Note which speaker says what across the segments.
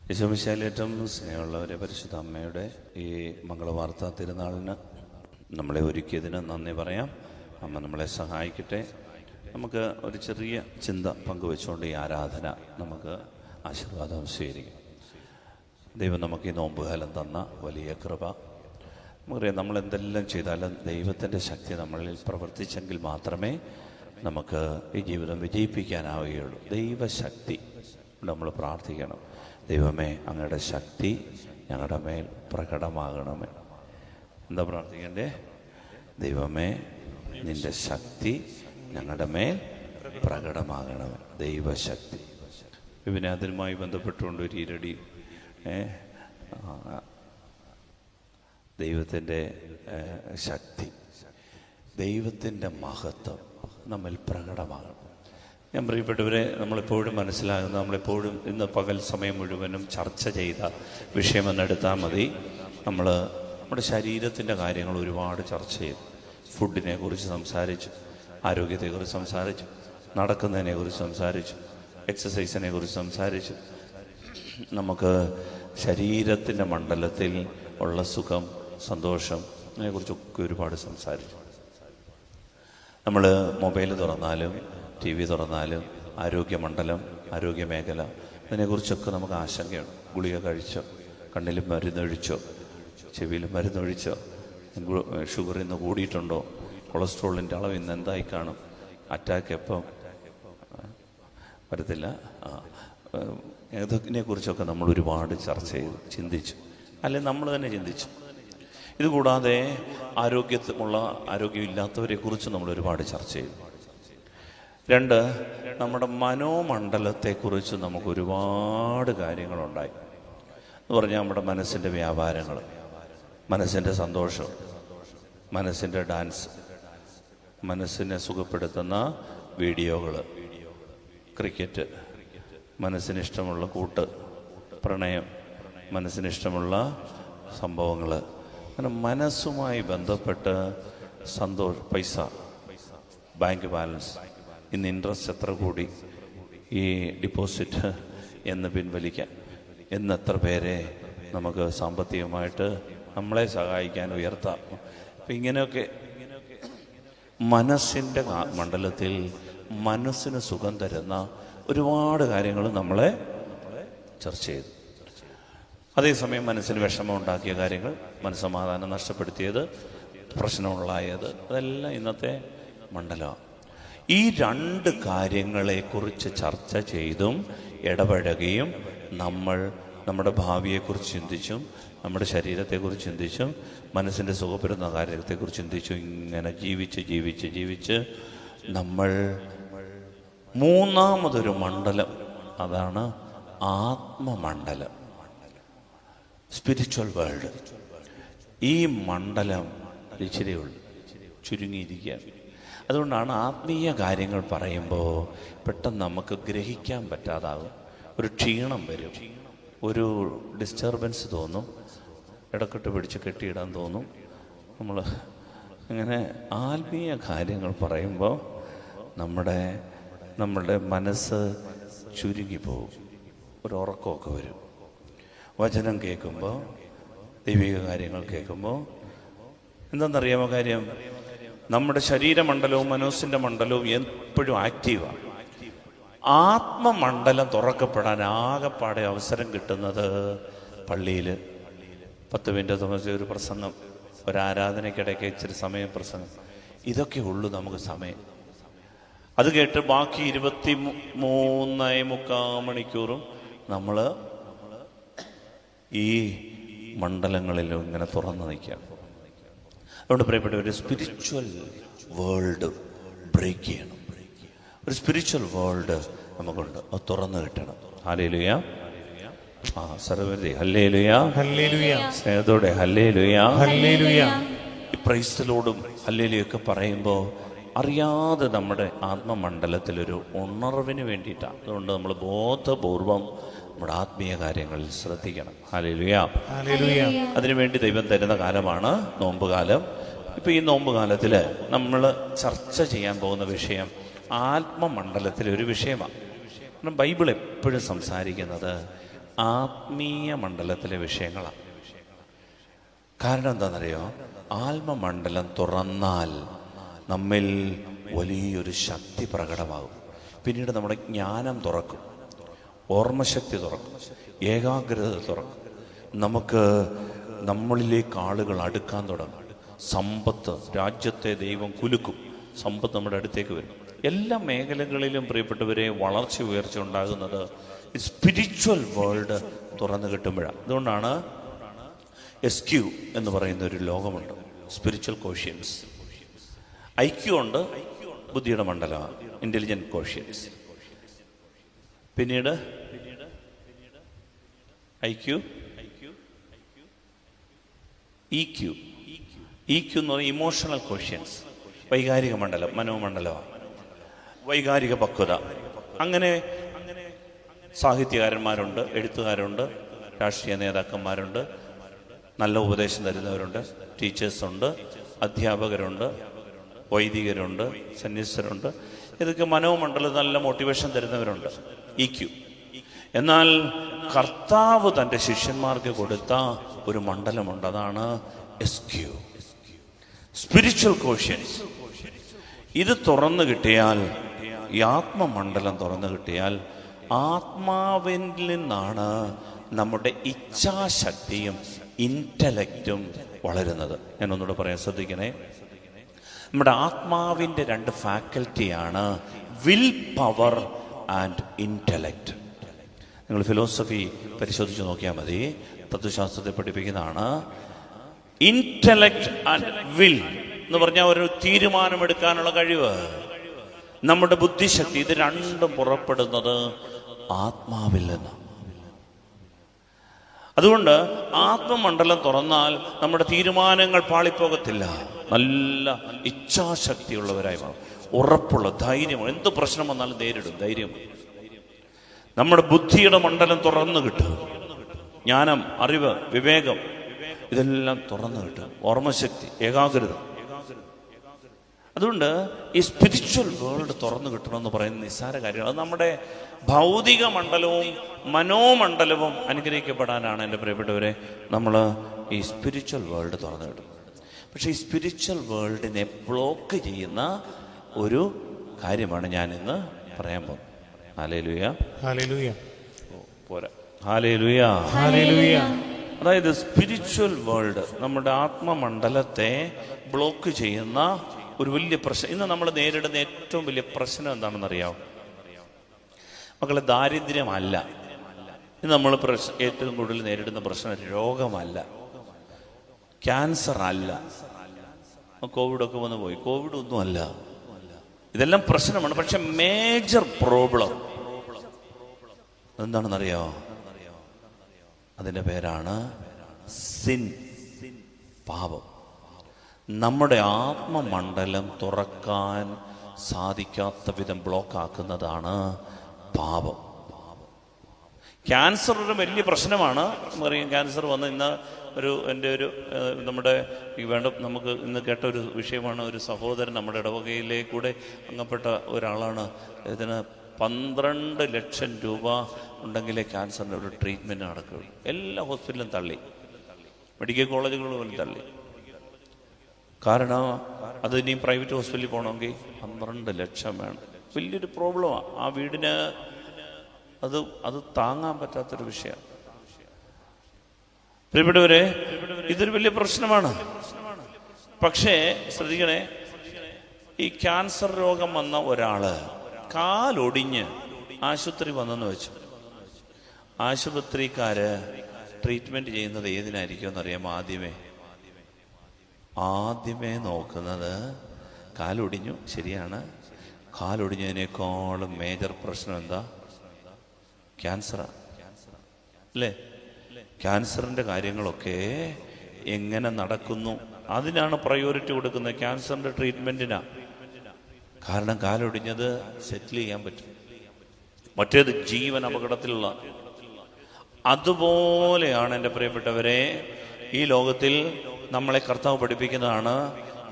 Speaker 1: യേശുമിശിഹായിലേറ്റവും സ്നേഹമുള്ളവരെ, പരിശുദ്ധ അമ്മയുടെ ഈ മംഗളവാർത്താ തിരുനാളിന് നമ്മളെ ഒരുക്കിയതിന് നന്ദി പറയാം. അമ്മ നമ്മളെ സഹായിക്കട്ടെ. നമുക്ക് ഒരു ചെറിയ ചിന്ത പങ്കുവെച്ചുകൊണ്ട് ഈ ആരാധന നമുക്ക് ആശീർവാദം സ്വീകരിക്കാം. ദൈവം നമുക്ക് ഈ നോമ്പുകാലം തന്ന വലിയ കൃപ. നമുക്കറിയാം, നമ്മൾ എന്തെല്ലാം ചെയ്താലും ദൈവത്തിൻ്റെ ശക്തി നമ്മളിൽ പ്രവർത്തിച്ചെങ്കിൽ മാത്രമേ നമുക്ക് ഈ ജീവിതം വിജയിപ്പിക്കാനാവുകയുള്ളൂ. ദൈവശക്തി നമ്മൾ പ്രാർത്ഥിക്കണം. ദൈവമേ, അങ്ങയുടെ ശക്തി ഞങ്ങളുടെ മേൽ പ്രകടമാകണമേ. എന്താ പ്രാർത്ഥിക്കണ്ടേ? ദൈവമേ, നിൻ്റെ ശക്തി ഞങ്ങളുടെ മേൽ പ്രകടമാകണമേ. ദൈവശക്തി. പിന്നെ അതിനുമായി ബന്ധപ്പെട്ടുകൊണ്ട് ഒരു ഈരടി ദൈവത്തിൻ്റെ ശക്തി, ദൈവത്തിൻ്റെ മഹത്വം നമ്മിൽ പ്രകടമാകണം. ഞാൻ പ്രിയപ്പെട്ടവരെ, നമ്മളെപ്പോഴും മനസ്സിലാകുന്ന, നമ്മളെപ്പോഴും ഇന്ന് പകൽ സമയം മുഴുവനും ചർച്ച ചെയ്ത വിഷയമെന്നെടുത്താൽ മതി. നമ്മുടെ ശരീരത്തിൻ്റെ കാര്യങ്ങൾ ഒരുപാട് ചർച്ച ചെയ്തു. ഫുഡിനെ കുറിച്ച് സംസാരിച്ചു, ആരോഗ്യത്തെക്കുറിച്ച് സംസാരിച്ചു, നടക്കുന്നതിനെ കുറിച്ച് സംസാരിച്ചു, എക്സസൈസിനെ കുറിച്ച് സംസാരിച്ചു. നമുക്ക് ശരീരത്തിൻ്റെ മണ്ഡലത്തിൽ ഉള്ള സുഖം, സന്തോഷം, അതിനെക്കുറിച്ചൊക്കെ ഒരുപാട് സംസാരിച്ചു. നമ്മൾ മൊബൈൽ തുറന്നാലും TV തുറന്നാലും ആരോഗ്യമണ്ഡലം, ആരോഗ്യമേഖല, അതിനെക്കുറിച്ചൊക്കെ നമുക്ക് ആശങ്കയാണ്. ഗുളിക കഴിച്ചോ, കണ്ണിൽ മരുന്നൊഴിച്ചോ, ചെവിയിൽ മരുന്നൊഴിച്ചോ, ഷുഗർ ഇന്ന് കൂടിയിട്ടുണ്ടോ, കൊളസ്ട്രോളിൻ്റെ അളവ് ഇന്ന് എന്തായി കാണും, അറ്റാക്ക് എപ്പം വരത്തില്ല. ഇതിനെക്കുറിച്ചൊക്കെ നമ്മൾ ഒരുപാട് ചർച്ച ചെയ്തു, ചിന്തിച്ചു, അല്ലെങ്കിൽ നമ്മൾ തന്നെ ചിന്തിച്ചു. ഇതുകൂടാതെ ആരോഗ്യമില്ലാത്തവരെക്കുറിച്ച് നമ്മൾ ഒരുപാട് ചർച്ച ചെയ്തു. 2, നമ്മുടെ മനോമണ്ഡലത്തെക്കുറിച്ച് നമുക്ക് ഒരുപാട് കാര്യങ്ങളുണ്ടായി. എന്ന് പറഞ്ഞാൽ നമ്മുടെ മനസ്സിൻ്റെ വ്യാപാരങ്ങൾ, മനസ്സിൻ്റെ സന്തോഷം, മനസ്സിൻ്റെ ഡാൻസ്, മനസ്സിനെ സുഖപ്പെടുത്തുന്ന വീഡിയോകൾ, ക്രിക്കറ്റ്, മനസ്സിനിഷ്ടമുള്ള കൂട്ട്, പ്രണയം, മനസ്സിനിഷ്ടമുള്ള സംഭവങ്ങൾ, അങ്ങനെ മനസ്സുമായി ബന്ധപ്പെട്ട് പൈസ, ബാങ്ക് ബാലൻസ്, ഇന്ന് ഇൻട്രസ്റ്റ് എത്ര കൂടി, ഈ ഡിപ്പോസിറ്റ് എന്ന് പിൻവലിക്കാൻ, എത്ര പേരെ നമുക്ക് സാമ്പത്തികമായിട്ട് നമ്മളെ സഹായിക്കാൻ ഉയർത്താം. അപ്പം ഇങ്ങനെയൊക്കെ മനസ്സിൻ്റെ മണ്ഡലത്തിൽ മനസ്സിന് സുഖം തരുന്ന ഒരുപാട് കാര്യങ്ങൾ നമ്മളെ ചർച്ച ചെയ്തു. അതേസമയം മനസ്സിന് വിഷമം ഉണ്ടാക്കിയ കാര്യങ്ങൾ, മനസ്സമാധാനം നഷ്ടപ്പെടുത്തിയത്, പ്രശ്നമുള്ളായത്, അതെല്ലാം ഇന്നത്തെ മണ്ഡലമാണ്. ഈ 2 കാര്യങ്ങളെക്കുറിച്ച് ചർച്ച ചെയ്തും ഇടപഴകുകയും നമ്മുടെ ഭാവിയെക്കുറിച്ച് ചിന്തിച്ചും, നമ്മുടെ ശരീരത്തെക്കുറിച്ച് ചിന്തിച്ചും, മനസ്സിൻ്റെ സുഖപ്പെടുന്ന കാര്യത്തെക്കുറിച്ച് ചിന്തിച്ചും, ഇങ്ങനെ ജീവിച്ച് നമ്മൾ 3ാമതൊരു മണ്ഡലം, അതാണ് ആത്മമണ്ഡലം, സ്പിരിച്വൽ വേൾഡ്. ഈ മണ്ഡലം ഇച്ചിരിയുള്ളൂ, ചുരുങ്ങിയിരിക്കുകയാണ്. അതുകൊണ്ടാണ് ആത്മീയ കാര്യങ്ങൾ പറയുമ്പോൾ പെട്ടെന്ന് നമുക്ക് ഗ്രഹിക്കാൻ പറ്റാതാകും. ഒരു ക്ഷീണം വരും, ഒരു ഡിസ്റ്റർബൻസ് തോന്നും, ഇടക്കെട്ട് പിടിച്ച് കെട്ടിയിടാൻ തോന്നും. അങ്ങനെ ആത്മീയ കാര്യങ്ങൾ പറയുമ്പോൾ നമ്മുടെ മനസ്സ് ചുരുങ്ങിപ്പോവും, ഒരു ഉറക്കമൊക്കെ വരും. വചനം കേൾക്കുമ്പോൾ, ദൈവിക കാര്യങ്ങൾ കേൾക്കുമ്പോൾ എന്താണെന്നറിയാമോ കാര്യം? നമ്മുടെ ശരീരമണ്ഡലവും മനസ്സിൻ്റെ മണ്ഡലവും എപ്പോഴും ആക്റ്റീവാണ്. ആത്മമണ്ഡലം തുറക്കപ്പെടാൻ ആകെപ്പാടെ അവസരം കിട്ടുന്നത് പള്ളിയിൽ 10 മിനിറ്റ് താമസിച്ച് ഒരു പ്രസംഗം, ഒരാരാധനയ്ക്കിടയ്ക്ക് ഇച്ചിരി സമയം പ്രസംഗം, ഇതൊക്കെ ഉള്ളൂ നമുക്ക് സമയം. അത് കേട്ട് ബാക്കി 23.25 മണിക്കൂറും നമ്മൾ ഈ മണ്ഡലങ്ങളിലും ഇങ്ങനെ തുറന്നു നിൽക്കുകയാണ്. അതുകൊണ്ട് പ്രിയപ്പെട്ട, ഒരു സ്പിരിച്വൽ വേൾഡ് ബ്രേക്ക് ചെയ്യണം. ഒരു സ്പിരിച്വൽ വേൾഡ് നമുക്കുണ്ട്, അത് തുറന്നു കിട്ടണം. ഹല്ലേലൂയ. സർവ്വരെ ഹല്ലേലൂയ, ഹല്ലേലൂയ, സ്നേഹത്തോടെ ഹല്ലേലൂയ, ഹല്ലേലൂയ. ഈ പ്രൈസ് ദി ലോർഡും ഹല്ലേലൂയൊക്കെ പറയുമ്പോൾ അറിയാതെ നമ്മുടെ ആത്മമണ്ഡലത്തിലൊരു ഉണർവിന് വേണ്ടിയിട്ടാണ്. അതുകൊണ്ട് നമ്മൾ ബോധപൂർവം നമ്മുടെ ആത്മീയ കാര്യങ്ങളിൽ ശ്രദ്ധിക്കണം. Hallelujah, hallelujah. അതിനുവേണ്ടി ദൈവം തരുന്ന കാലമാണ് നോമ്പുകാലം. ഇപ്പം ഈ നോമ്പുകാലത്തിൽ നമ്മൾ ചർച്ച ചെയ്യാൻ പോകുന്ന വിഷയം ആത്മമണ്ഡലത്തിലെ ഒരു വിഷയമാണ്. കാരണം ബൈബിൾ എപ്പോഴും സംസാരിക്കുന്നത് ആത്മീയ മണ്ഡലത്തിലെ വിഷയങ്ങളാണ്. കാരണം എന്താണെന്നറിയോ? ആത്മമണ്ഡലം തുറന്നാൽ നമ്മിൽ വലിയൊരു ശക്തി പ്രകടമാകും. പിന്നീട് നമ്മുടെ ജ്ഞാനം തുറക്കും, ഓർമ്മശക്തി തുറക്കും, ഏകാഗ്രത തുറക്കും. നമുക്ക് നമ്മളിലേക്ക് ആളുകൾ അടുക്കാൻ തുടങ്ങും. സമ്പത്ത്, രാജ്യത്തെ ദൈവം കുലുക്കും, സമ്പത്ത് നമ്മുടെ അടുത്തേക്ക് വരും. എല്ലാ മേഖലകളിലും പ്രിയപ്പെട്ടവരെ വളർച്ച ഉയർച്ച ഉണ്ടാകുന്നത് സ്പിരിച്വൽ വേൾഡ് തുറന്നു കിട്ടുമ്പോഴാണ്. അതുകൊണ്ടാണ് SQ എന്ന് പറയുന്ന ഒരു ലോകമുണ്ട്, സ്പിരിച്വൽ കോഷ്യൻസ്. IQ ഉണ്ട്, ബുദ്ധിയുടെ മണ്ഡലമാണ്, ഇന്റലിജന്റ് കോഷ്യൻസ്. പിന്നീട് IQ, EQ എന്ന് പറയുന്നത് ഇമോഷണൽ കോഷ്യൻസ്, വൈകാരിക മണ്ഡലം, മനോമണ്ഡലമാണ്, വൈകാരിക പക്വത. അങ്ങനെ സാഹിത്യകാരന്മാരുണ്ട്, എഴുത്തുകാരുണ്ട്, രാഷ്ട്രീയ നേതാക്കന്മാരുണ്ട്, നല്ല ഉപദേശം തരുന്നവരുണ്ട്, ടീച്ചേഴ്സുണ്ട്, അധ്യാപകരുണ്ട്, വൈദികരുണ്ട്, സന്യസ്തരുണ്ട്. ഇതൊക്കെ മനോമണ്ഡലം നല്ല മോട്ടിവേഷൻ തരുന്നവരുണ്ട്, EQ. എന്നാൽ കർത്താവ് തൻ്റെ ശിഷ്യന്മാർക്ക് കൊടുത്ത ഒരു മണ്ഡലമുണ്ട്, അതാണ് SQ, സ്പിരിച്വൽ കോഷ്യൻസ്. ഇത് തുറന്നു കിട്ടിയാൽ, ഈ ആത്മമണ്ഡലം തുറന്നു കിട്ടിയാൽ, ആത്മാവിൽ നിന്നാണ് നമ്മുടെ ഇച്ഛാശക്തിയും ഇൻ്റലക്റ്റും വളരുന്നത്. ഞാൻ ഒന്നുകൂടെ പറയാൻ ശ്രദ്ധിക്കണേ. നമ്മുടെ ആത്മാവിൻ്റെ 2 ഫാക്കൽറ്റിയാണ് വിൽ പവർ ആൻഡ് ഇൻ്റലക്റ്റ്. നിങ്ങൾ ഫിലോസഫി പരിശോധിച്ച് നോക്കിയാൽ മതി, തത്വശാസ്ത്രത്തെ പഠിപ്പിക്കുന്നതാണ്. ഇൻ്റലക്റ്റ് ആൻഡ് വിൽ എന്ന് പറഞ്ഞാൽ ഒരു തീരുമാനമെടുക്കാനുള്ള കഴിവ്, നമ്മുടെ ബുദ്ധിശക്തി, ഇത് രണ്ടും പുറപ്പെടുന്നത് ആത്മാവിൽ നിന്ന്. അതുകൊണ്ട് ആത്മമണ്ഡലം തുറന്നാൽ നമ്മുടെ തീരുമാനങ്ങൾ പാളിപ്പോകത്തില്ല. നല്ല ഇച്ഛാശക്തിയുള്ളവരായി മാറും, ഉറപ്പുള്ള, ധൈര്യമാണ്. എന്ത് പ്രശ്നം വന്നാലും നേരിടും, ധൈര്യം. നമ്മുടെ ബുദ്ധിയുടെ മണ്ഡലം തുറന്നു കിട്ടും, ജ്ഞാനം, അറിവ്, വിവേകം, ഇതെല്ലാം തുറന്നു കിട്ടും, ഓർമ്മശക്തി, ഏകാഗ്രത. അതുകൊണ്ട് ഈ സ്പിരിച്വൽ വേൾഡ് തുറന്നു കിട്ടണമെന്ന് പറയുന്ന നിസ്സാര കാര്യങ്ങൾ. അത് നമ്മുടെ ഭൗതിക മണ്ഡലവും മനോമണ്ഡലവും അനുഗ്രഹിക്കപ്പെടാനാണ് എൻ്റെ പ്രിയപ്പെട്ടവരെ നമ്മൾ ഈ സ്പിരിച്വൽ വേൾഡ് തുറന്നു കിട്ടും. പക്ഷേ ഈ സ്പിരിച്വൽ വേൾഡിനെ ബ്ലോക്ക് ചെയ്യുന്ന ഒരു കാര്യമാണ് ഞാൻ ഇന്ന് പറയാൻ പോകുന്നത്. ഹല്ലേലൂയ, ഹല്ലേലൂയ, പോരാ, ഹല്ലേലൂയ, ഹല്ലേലൂയ. അതായത് സ്പിരിച്വൽ വേൾഡ് നമ്മുടെ ആത്മമണ്ഡലത്തെ ബ്ലോക്ക് ചെയ്യുന്ന ഒരു വലിയ പ്രശ്നം. ഇന്ന് നമ്മൾ നേരിടുന്ന ഏറ്റവും വലിയ പ്രശ്നം എന്താണെന്നറിയാമോ മക്കളെ? ദാരിദ്ര്യമല്ല. ഇന്ന് നമ്മൾ ഏറ്റവും കൂടുതൽ നേരിടുന്ന പ്രശ്നം രോഗമല്ല, ക്യാൻസർ അല്ല, കോവിഡൊക്കെ വന്ന് പോയി, കോവിഡ് ഒന്നും അല്ല. ഇതെല്ലാം പ്രശ്നമാണ്. പക്ഷെ മേജർ പ്രോബ്ലം എന്താണെന്നറിയാമോ? അതിൻ്റെ പേരാണ് സിൻ, പാപം. നമ്മുടെ ആത്മമണ്ഡലം തുറക്കാൻ സാധിക്കാത്ത വിധം ബ്ലോക്കാക്കുന്നതാണ് പാപം. ക്യാൻസർ ഒരു വലിയ പ്രശ്നമാണ്. നമുക്കറിയാം, ക്യാൻസർ വന്ന് ഇന്ന് എൻ്റെ ഒരു നമ്മുടെ നമുക്ക് ഇന്ന് കേട്ട ഒരു വിഷയമാണ്. ഒരു സഹോദരൻ നമ്മുടെ ഇടവകയിലേക്കൂടെ അംഗപ്പെട്ട ഒരാളാണ്. ഇതിന് 12 ലക്ഷം രൂപ ഉണ്ടെങ്കിലേ ക്യാൻസറിൻ്റെ ഒരു ട്രീറ്റ്മെൻറ്റ് നടക്കുകയുള്ളൂ. എല്ലാ ഹോസ്പിറ്റലും തള്ളി, മെഡിക്കൽ കോളേജുകളും തള്ളി. കാരണം അത് ഇനിയും പ്രൈവറ്റ് ഹോസ്പിറ്റലിൽ പോകണമെങ്കിൽ 12 ലക്ഷം വേണം. വലിയൊരു പ്രോബ്ലമാണ്. ആ വീടിന് അത് താങ്ങാൻ പറ്റാത്തൊരു വിഷയമാണ്. പ്രിയപ്പെട്ടവരെ, ഇതൊരു വലിയ പ്രശ്നമാണ്. പക്ഷേ ശ്രദ്ധിക്കണേ, ഈ ക്യാൻസർ രോഗം വന്ന ഒരാള് കാലൊടിഞ്ഞ് ആശുപത്രി വന്നെന്ന് വെച്ചു. ആശുപത്രിക്കാര് ട്രീറ്റ്മെന്റ് ചെയ്യുന്നത് ഏതിനായിരിക്കും എന്നറിയാമോ? ആദ്യമേ നോക്കുന്നത് കാലൊടിഞ്ഞു, ശരിയാണ്. കാലൊടിഞ്ഞതിനേക്കാളും മേജർ പ്രശ്നം എന്താ? ക്യാൻസറാ, അല്ലേ? ക്യാൻസറിന്റെ കാര്യങ്ങളൊക്കെ എങ്ങനെ നടക്കുന്നു അതിനാണ് പ്രയോറിറ്റി കൊടുക്കുന്നത്, ക്യാൻസറിന്റെ ട്രീറ്റ്മെന്റിനാ. കാരണം കാലൊടിഞ്ഞത് സെറ്റിൽ ചെയ്യാൻ പറ്റും, മറ്റേത് ജീവൻ അപകടത്തിലുള്ള. അതുപോലെയാണ് എൻ്റെ പ്രിയപ്പെട്ടവരെ ഈ ലോകത്തിൽ നമ്മളെ കർത്താവ് പഠിപ്പിക്കുന്നതാണ്.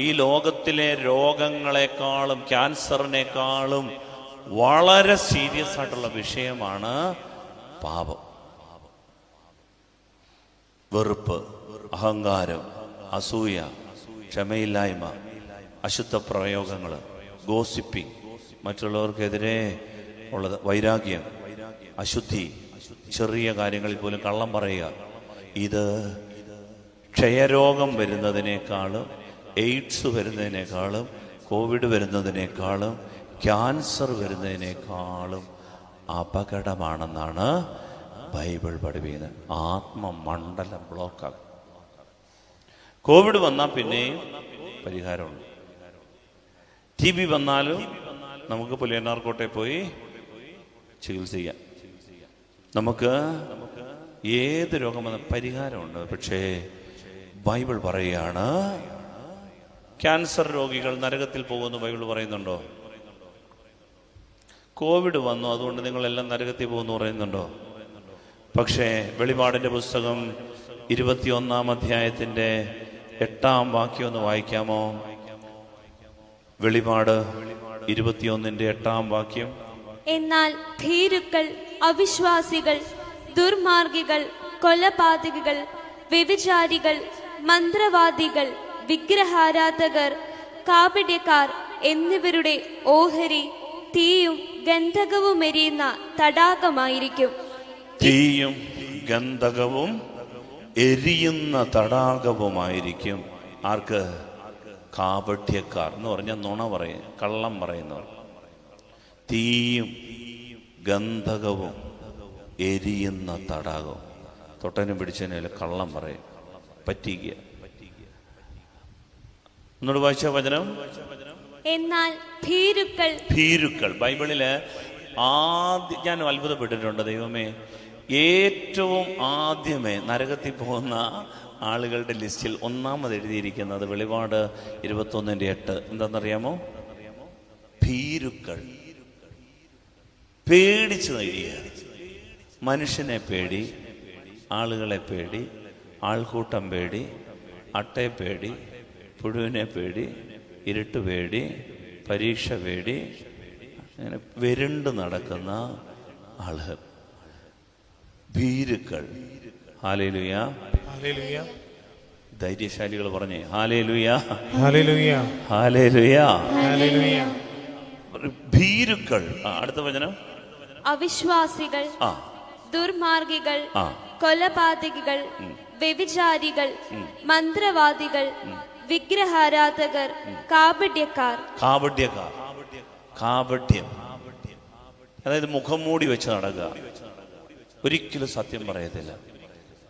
Speaker 1: ഈ ലോകത്തിലെ രോഗങ്ങളെക്കാളും ക്യാൻസറിനേക്കാളും വളരെ സീരിയസ് ആയിട്ടുള്ള വിഷയമാണ് പാപം. വെറുപ്പ്, അഹങ്കാരം, അസൂയ, ക്ഷമയില്ലായ്മ, അശുദ്ധ പ്രയോഗങ്ങൾ, ഗോസിപ്പിംഗ്, മറ്റുള്ളവർക്കെതിരെ ഉള്ളത്, വൈരാഗ്യം, അശുദ്ധി, ചെറിയ കാര്യങ്ങളിൽ പോലും കള്ളം പറയുക. ഇത് ക്ഷയരോഗം വരുന്നതിനേക്കാളും, എയ്ഡ്സ് വരുന്നതിനേക്കാളും, കോവിഡ് വരുന്നതിനേക്കാളും, ക്യാൻസർ വരുന്നതിനേക്കാളും അപകടമാണെന്നാണ് ബൈബിൾ പഠിപ്പിക്കുന്നത്. ആത്മമണ്ഡലം ബ്ലോക്കാകും. കോവിഡ് വന്നാൽ പിന്നെയും പരിഹാരമുണ്ട്. TB വന്നാലും നമുക്ക് പുലിയനാർക്കോട്ടെ പോയി ചികിത്സിക്കാം. നമുക്ക് ഏത് രോഗം വന്ന പരിഹാരമുണ്ട്. പക്ഷേ ബൈബിൾ പറയുകയാണ് ക്യാൻസർ രോഗികൾ നരകത്തിൽ പോകുമെന്ന് ബൈബിൾ പറയുന്നുണ്ടോ? കോവിഡ് വന്നു അതുകൊണ്ട് നിങ്ങളെല്ലാം നരകത്തിൽ പോകുമെന്ന് പറയുന്നുണ്ടോ? പക്ഷേ വെളിപാടിൻ്റെ പുസ്തകം 21-ാം അധ്യായത്തിൻ്റെ 8-ാം വാക്യം ഒന്ന് വായിക്കാമോ? വെളിപാട് 21-ന്റെ 8-ാം വാക്യം.
Speaker 2: എന്നാൽ ഭീരുക്കൾ, അവിശ്വാസികൾ, ദുർമാർഗികൾ, കൊലപാതകികൾ, വ്യഭിചാരികൾ, മന്ത്രവാദികൾ, വിഗ്രഹാരാധകർ, കാപട്യക്കാർ എന്നിവരുടെ ഓഹരി തീയും ഗന്ധകവും എരിയുന്ന തടാകമായിരിക്കും.
Speaker 1: തീയും ഗന്ധകവും എരിയുന്ന തടാകവുമായിരിക്കും. ആർക്ക്? കാപട്യക്കാർ എന്ന് പറഞ്ഞാൽ നുണ പറയും, കള്ളം പറയുന്നവർ. തീയും ഗന്ധകവും എരിയുന്ന തടാകവും. തൊട്ടനും പിടിച്ചതിനെ കള്ളം പറയും, പറ്റിക്കുക. ഒന്നുകൂടെ വായിച്ച വചനം.
Speaker 2: എന്നാൽ ഭീരുക്കൾ.
Speaker 1: ഭീരുക്കൾ ബൈബിളില് ഞാൻ അത്ഭുതപ്പെട്ടിട്ടുണ്ട്. ദൈവമേ, ഏറ്റവും ആദ്യമേ നരകത്തിൽ പോകുന്ന ആളുകളുടെ ലിസ്റ്റിൽ ഒന്നാമത് എഴുതിയിരിക്കുന്നത് വെളിപാട് 21-ന്റെ 8. എന്താണെന്നറിയാമോ? ഭീരുക്കൾ. പേടിച്ചു കഴിയുക. മനുഷ്യനെ പേടി, ആളുകളെ പേടി, ആൾക്കൂട്ടം പേടി, അട്ടയെ പേടി, പുഴുവിനെ പേടി, ഇരുട്ട് പേടി, പരീക്ഷ പേടി, അങ്ങനെ വെരുണ്ട് നടക്കുന്ന ആളുകൾ ഭീരുക്കൾ. ഹല്ലേലൂയ, ഹല്ലേലൂയ. ധൈര്യശാലികൾ പറഞ്ഞേ ഹല്ലേലൂയ, ഹല്ലേലൂയ, ഹല്ലേലൂയ, ഹല്ലേലൂയ. ഭീരുക്കൾ. അടുത്ത വചനം.
Speaker 2: അവിശ്വാസികൾ, ദുർമാർഗികൾ, കൊലപാതകികൾ, വ്യഭിചാരികൾ, മന്ത്രവാദികൾ, വിഗ്രഹാരാധകർ, കാപട്യക്കാർ. കാപട്യക്കാർ,
Speaker 1: കാപട്യം, അതായത് മുഖം മൂടി വെച്ച് നടക്കുക, ഒരിക്കലും സത്യം പറയത്തില്ല,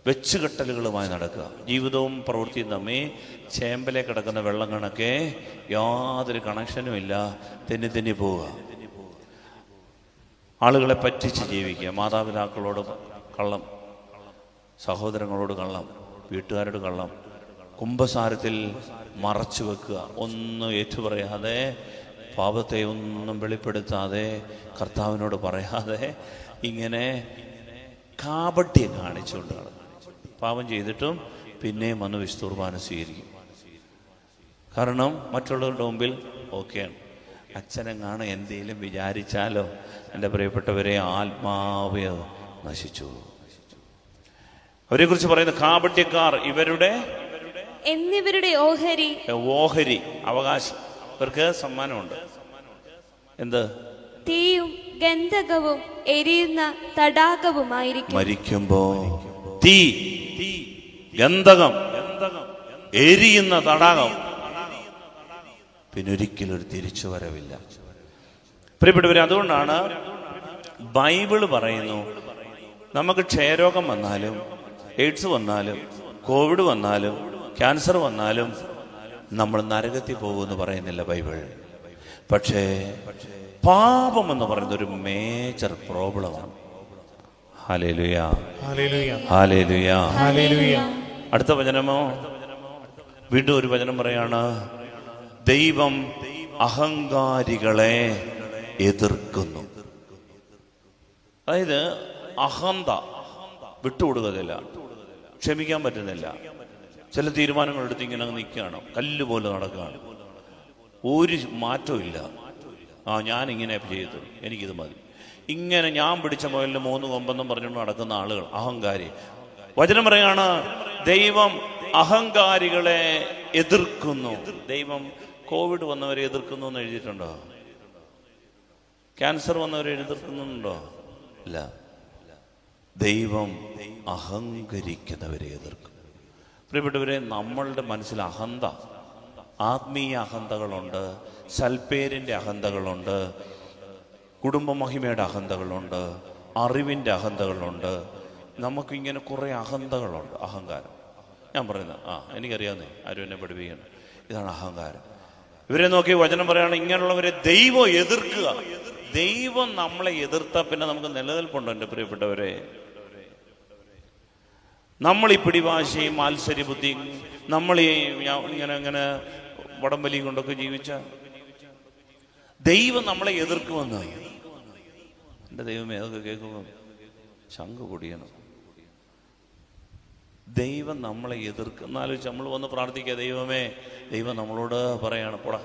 Speaker 1: വെച്ചുകെട്ടലുകളുമായി നടക്കുക, ജീവിതവും പ്രവൃത്തിയും തമ്മി ചേമ്പലെ കിടക്കുന്ന വെള്ളം കണക്കെ യാതൊരു കണക്ഷനും ഇല്ല, തെന്നി തെന്നി പോവുക, ആളുകളെ പറ്റിച്ച് ജീവിക്കുക, മാതാപിതാക്കളോട് കള്ളം, സഹോദരങ്ങളോട് കള്ളം, വീട്ടുകാരോട് കള്ളം, കുംഭസാരത്തിൽ മറച്ചു വെക്കുക, ഒന്നും ഏറ്റുപറയാതെ, പാപത്തെ ഒന്നും വെളിപ്പെടുത്താതെ, കർത്താവിനോട് പറയാതെ, ഇങ്ങനെ കാപട്യം കാണിച്ചുകൊണ്ട് നടക്കും. പാപം ചെയ്തിട്ടും പിന്നെയും വന്ന് വിസ്തുർബാനം സ്വീകരിക്കും. കാരണം മറ്റുള്ളവരുടെ മുമ്പിൽ ഓക്കെയാണ്. അച്ഛനെങ്ങാണ് എന്തെങ്കിലും വിചാരിച്ചാലോ, എൻ്റെ പ്രിയപ്പെട്ടവരെ, ആത്മാവ് നശിച്ചു. അവരെ കുറിച്ച് പറയുന്ന കാപട്യക്കാർ, എന്നിവരുടെ ഓഹരി, അവകാശം, ഇവർക്ക് സമ്മാനമുണ്ട്. എന്ത്? തീയും
Speaker 2: ഗന്ധകവും എരിയുന്ന തടാകവുമായിരിക്കും.
Speaker 1: മരിക്കുമ്പോ തീ, ഗന്ധകം, എരിയുന്ന തടാകം, പിന്നൊരിക്കലും ഒരു തിരിച്ചു വരവില്ല. പ്രിയപ്പെട്ടവരെ, അതുകൊണ്ടാണ് ബൈബിള് പറയുന്നു, നമുക്ക് ക്ഷയരോഗം വന്നാലും, എയ്ഡ്സ് വന്നാലും, കോവിഡ് വന്നാലും, ക്യാൻസർ വന്നാലും നമ്മൾ നരകത്തിൽ പോകുമെന്ന് പറയുന്നില്ല ബൈബിൾ. പക്ഷേ പാപം എന്ന് പറയുന്നത് ഒരു മേജർ പ്രോബ്ലമാണ്. ഹല്ലേലൂയ, ഹല്ലേലൂയ, ഹല്ലേലൂയ, ഹല്ലേലൂയ. അടുത്ത വചനമോ? വീണ്ടും ഒരു വചനം പറയാണ്, ദൈവം അഹങ്കാരികളെ എതിർക്കുന്നു. അതായത് അഹന്ത വിട്ടുകൊടുക്കത്തില്ല, ക്ഷമിക്കാൻ പറ്റുന്നില്ല, ചില തീരുമാനങ്ങൾ എടുത്ത് ഇങ്ങനെ നിൽക്കുകയാണ്, കല്ലുപോലെ നടക്കുകയാണ്, ഒരു മാറ്റവും ഇല്ല. ഞാനിങ്ങനെ ചെയ്തു, എനിക്കിത് മതി, ഇങ്ങനെ ഞാൻ പിടിച്ച മുയലിന് 3 കൊമ്പെന്നും പറഞ്ഞുകൊണ്ട് നടക്കുന്ന ആളുകൾ അഹങ്കാരി. വചനം പറയാണ്, ദൈവം അഹങ്കാരികളെ എതിർക്കുന്നു. ദൈവം കോവിഡ് വന്നവരെ എതിർക്കുന്നു എന്ന് എഴുതിയിട്ടുണ്ടോ? ക്യാൻസർ വന്നവരെ എതിർക്കുന്നുണ്ടോ? ഇല്ല. ദൈവം അഹങ്കരിക്കുന്നവരെ എതിർക്കും. പ്രിയപ്പെട്ടവരെ, നമ്മളുടെ മനസ്സിൽ അഹന്ത, ആത്മീയ അഹന്തകളുണ്ട്, സൽപ്പേരിൻ്റെ അഹന്തകളുണ്ട്, കുടുംബമഹിമയുടെ അഹന്തകളുണ്ട്, അറിവിൻ്റെ അഹന്തകളുണ്ട്. നമുക്കിങ്ങനെ കുറേ അഹന്തകളുണ്ട്. അഹങ്കാരം ഞാൻ പറയുന്നത് എനിക്കറിയാവുന്നേ, ആരും എന്നെ പഠിപ്പിക്കണം. ഇതാണ് അഹങ്കാരം. ഇവരെ നോക്കി വചനം പറയുകയാണ്, ഇങ്ങനെയുള്ളവരെ ദൈവം എതിർക്കുക. ദൈവം നമ്മളെ എതിർത്താൽ പിന്നെ നമുക്ക് നിലനിൽപ്പുണ്ടോ? എൻ്റെ പ്രിയപ്പെട്ടവരെ, നമ്മൾ ഈ പിടിവാശിയും മാത്സര്യബുദ്ധിയും നമ്മൾ ഈ ഇങ്ങനെ വടംവലി കൊണ്ടൊക്കെ ജീവിച്ച ദൈവം നമ്മളെ എതിർക്കുമെന്ന് എൻ്റെ ദൈവമേ, അതൊക്കെ കേൾക്കുമ്പോൾ ശംഖ് പൊടിയണം. ദൈവം നമ്മളെ എതിർക്കുന്നാലോചിച്ച് നമ്മൾ വന്ന് പ്രാർത്ഥിക്കുക, ദൈവമേ, ദൈവം നമ്മളോട് പറയാണ് പോടാ.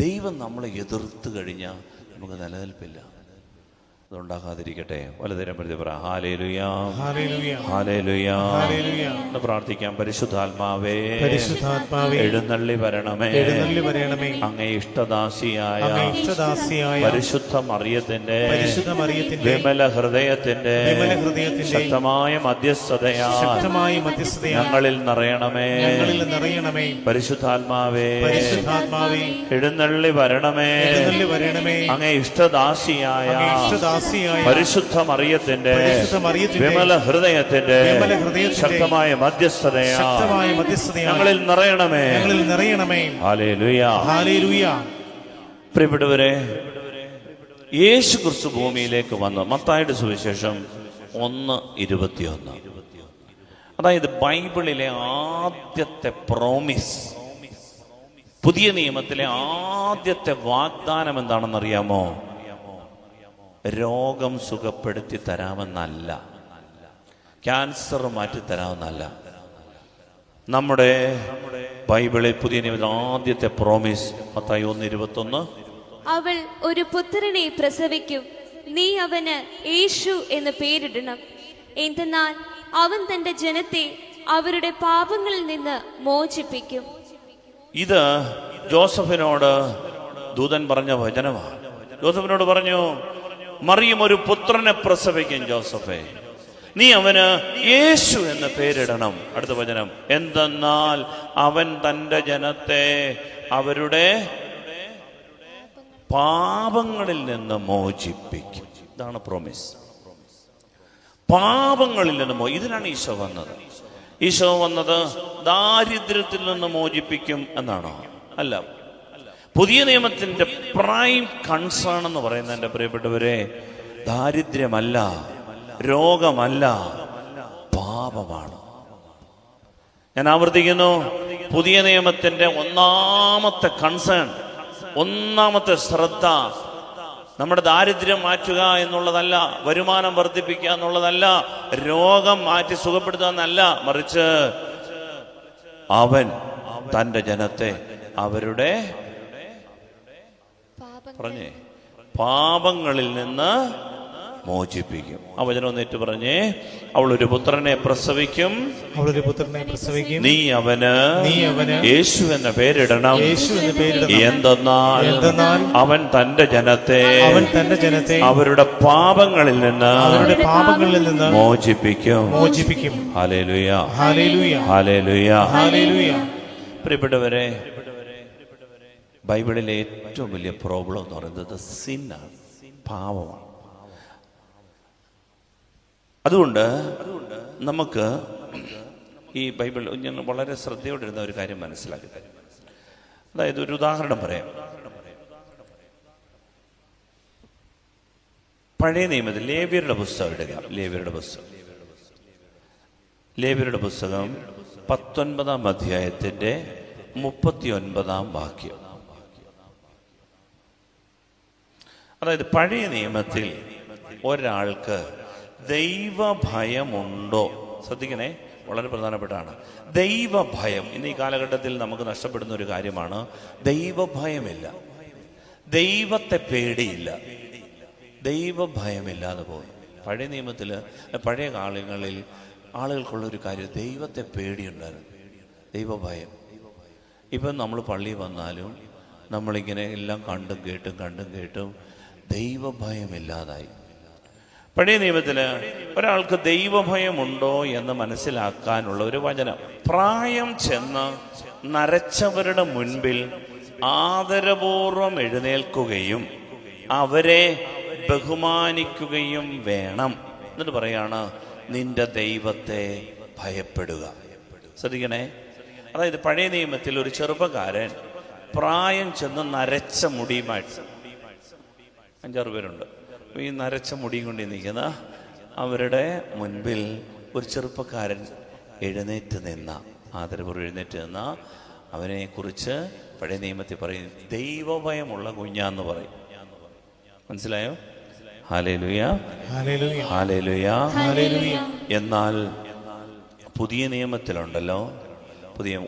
Speaker 1: ദൈവം നമ്മളെ എതിർത്ത് കഴിഞ്ഞാൽ നമുക്ക് നിലനിൽപ്പില്ല. അതുണ്ടാകാതിരിക്കട്ടെ. വലതുതരം പ്രതി പറ ഹല്ലേലൂയാ, ഹല്ലേലൂയാ. പ്രാർത്ഥിക്കാം. പരിശുദ്ധാത്മാവേ, എഴുന്നള്ളി വരണമേ. അങ്ങേ ഇഷ്ടദാസിയായ പരിശുദ്ധ മറിയത്തിന്റെ വിമല ഹൃദയത്തിന്റെ ശക്തമായ മധ്യസ്ഥതയാൽ ഞങ്ങളിൽ നിറയണമേ. പരിശുദ്ധാത്മാവേ, എഴുന്നള്ളി വരണമേ. അങ്ങേ ഇഷ്ടദാസിയായ പരിശുദ്ധ മറിയത്തിന്റെ വിമല ഹൃദയത്തിന്റെ ശക്തമായ മധ്യസ്ഥതയാൽ ഞങ്ങളിൽ നിറയണമേ. ഹല്ലേലൂയ. പ്രിയപ്പെട്ടവരെ, യേശു ക്രിസ്തു ഭൂമിയിലേക്ക് വന്നു. മത്തായിയുടെ സുവിശേഷം 1:21. അതായത് ബൈബിളിലെ ആദ്യത്തെ പ്രോമിസ്, പുതിയ നിയമത്തിലെ ആദ്യത്തെ വാഗ്ദാനം എന്താണെന്നറിയാമോ? രോഗം സുഖപ്പെടുത്തി തരാമെന്നല്ല, ക്യാൻസർ മാറ്റിത്തരാമെന്നല്ല. നമ്മുടെ ബൈബിളിൽ പുതിയ നിയമത്തിൽ ആദ്യത്തെ പ്രോമിസ് മത്തായി 1:21.
Speaker 2: അവൾ ഒരു പുത്രനെ പ്രസവിക്കും, നീ അവന് യേശു എന്ന് പേരിടണം. എന്തെന്നാൽ അവൻ തന്റെ ജനത്തെ അവരുടെ പാപങ്ങളിൽ നിന്ന് മോചിപ്പിക്കും.
Speaker 1: ഇത് ജോസഫിനോട് ദൂതൻ പറഞ്ഞ വചനമാണ്. ജോസഫിനോട് പറഞ്ഞു, മറിയം ഒരു പുത്രനെ പ്രസവിക്കും. ജോസഫേ, നീ അവന് യേശു എന്ന് പേരിടണം. അടുത്ത വചനം, എന്തെന്നാൽ അവൻ തന്റെ ജനത്തെ അവരുടെ പാപങ്ങളിൽ നിന്ന് മോചിപ്പിക്കും. ഇതാണ് പ്രോമിസ്. പാപങ്ങളിൽ നിന്ന് ഇതിനാണ് ഈശോ വന്നത്. ഈശോ വന്നത് ദാരിദ്ര്യത്തിൽ നിന്ന് മോചിപ്പിക്കും എന്നാണോ? അല്ല. പുതിയ നിയമത്തിന്റെ പ്രൈം കൺസേൺ എന്ന് പറയുന്നത്, എൻ്റെ പ്രിയപ്പെട്ടവരെ, ദാരിദ്ര്യമല്ല, രോഗമല്ല, പാപമാണ്. ഞാൻ ആവർത്തിക്കുന്നു, പുതിയ നിയമത്തിന്റെ ഒന്നാമത്തെ കൺസേൺ, ഒന്നാമത്തെ ശ്രദ്ധ നമ്മുടെ ദാരിദ്ര്യം മാറ്റുക എന്നുള്ളതല്ല, വരുമാനം വർദ്ധിപ്പിക്കുക എന്നുള്ളതല്ല, രോഗം മാറ്റി സുഖപ്പെടുത്തുക എന്നല്ല, മറിച്ച് അവൻ തന്റെ ജനത്തെ അവരുടെ പറഞ്ഞേ പാപങ്ങളിൽ നിന്ന് മോചിപ്പിക്കും. ആ വചനം ഒന്നേറ്റ് പറഞ്ഞേ, അവളൊരു പുത്രനെ പ്രസവിക്കും, നീ അവന് യേശു എന്ന പേരിടണം. എന്തെന്നാൽ അവൻ തന്റെ ജനത്തെ അവരുടെ പാപങ്ങളിൽ നിന്ന് മോചിപ്പിക്കും. Hallelujah, hallelujah. പ്രിയപ്പെട്ടവരെ, ബൈബിളിലെ ഏറ്റവും വലിയ പ്രോബ്ലം എന്ന് പറയുന്നത് സിന്നാണ്, പാപമാണ്. അതുകൊണ്ട് നമുക്ക് ഈ ബൈബിൾ ഞാൻ വളരെ ശ്രദ്ധയോടെ ഇരുന്ന ഒരു കാര്യം മനസ്സിലാക്കി. അതായത് ഒരു ഉദാഹരണം പറയാം. പഴയ നിയമത്തിൽ ലേവ്യരുടെ പുസ്തകം എടുക്കുക. ലേവ്യരുടെ പുസ്തകം 19-ാം അധ്യായത്തിന്റെ 39-ാം വാക്യം. അതായത് പഴയ നിയമത്തിൽ ഒരാൾക്ക് ദൈവഭയമുണ്ടോ? ശ്രദ്ധിക്കണേ, വളരെ പ്രധാനപ്പെട്ടാണ്. ദൈവഭയം ഇന്ന് ഈ കാലഘട്ടത്തിൽ നമുക്ക് നഷ്ടപ്പെടുന്ന ഒരു കാര്യമാണ്. ദൈവഭയമില്ല, ദൈവത്തെ പേടിയില്ല, ദൈവഭയമില്ലാതെ പോകും. പഴയ നിയമത്തിൽ, പഴയ കാലങ്ങളിൽ ആളുകൾക്കുള്ളൊരു കാര്യം ദൈവത്തെ പേടിയുണ്ടായിരുന്നു, ദൈവഭയം. ഇപ്പം നമ്മൾ പള്ളിയിൽ വന്നാലും നമ്മളിങ്ങനെ എല്ലാം കണ്ടും കേട്ടും ദൈവഭയമില്ലാതായി. പഴയ നിയമത്തിൽ ഒരാൾക്ക് ദൈവഭയമുണ്ടോ എന്ന് മനസ്സിലാക്കാനുള്ള ഒരു വചനം, പ്രായം ചെന്ന് നരച്ചവരുടെ മുൻപിൽ ആദരപൂർവം എഴുന്നേൽക്കുകയും അവരെ ബഹുമാനിക്കുകയും വേണം. എന്നിട്ട് പറയാണ്, നിന്റെ ദൈവത്തെ ഭയപ്പെടുക. ശ്രദ്ധിക്കണേ, അതായത് പഴയ നിയമത്തിൽ ഒരു ചെറുപ്പക്കാരൻ പ്രായം ചെന്ന് നരച്ച മുടിയുമായിട്ട്, 5-6 പേരുണ്ട്, ഈ നരച്ച മുടിയും കൊണ്ട് നിൽക്കുന്ന അവരുടെ മുൻപിൽ ഒരു ചെറുപ്പക്കാരൻ എഴുന്നേറ്റ് നിന്ന, ആദരപൂർവ്വം എഴുന്നേറ്റ് നിന്ന അവനെക്കുറിച്ച് പഴയ നിയമത്തിൽ പറയും ദൈവഭയമുള്ള കുഞ്ഞാന്ന് പറയും. മനസ്സിലായോ? ഹല്ലേലൂയ, ഹല്ലേലൂയ, ഹല്ലേലൂയ. എന്നാൽ പുതിയ നിയമത്തിലുണ്ടല്ലോ,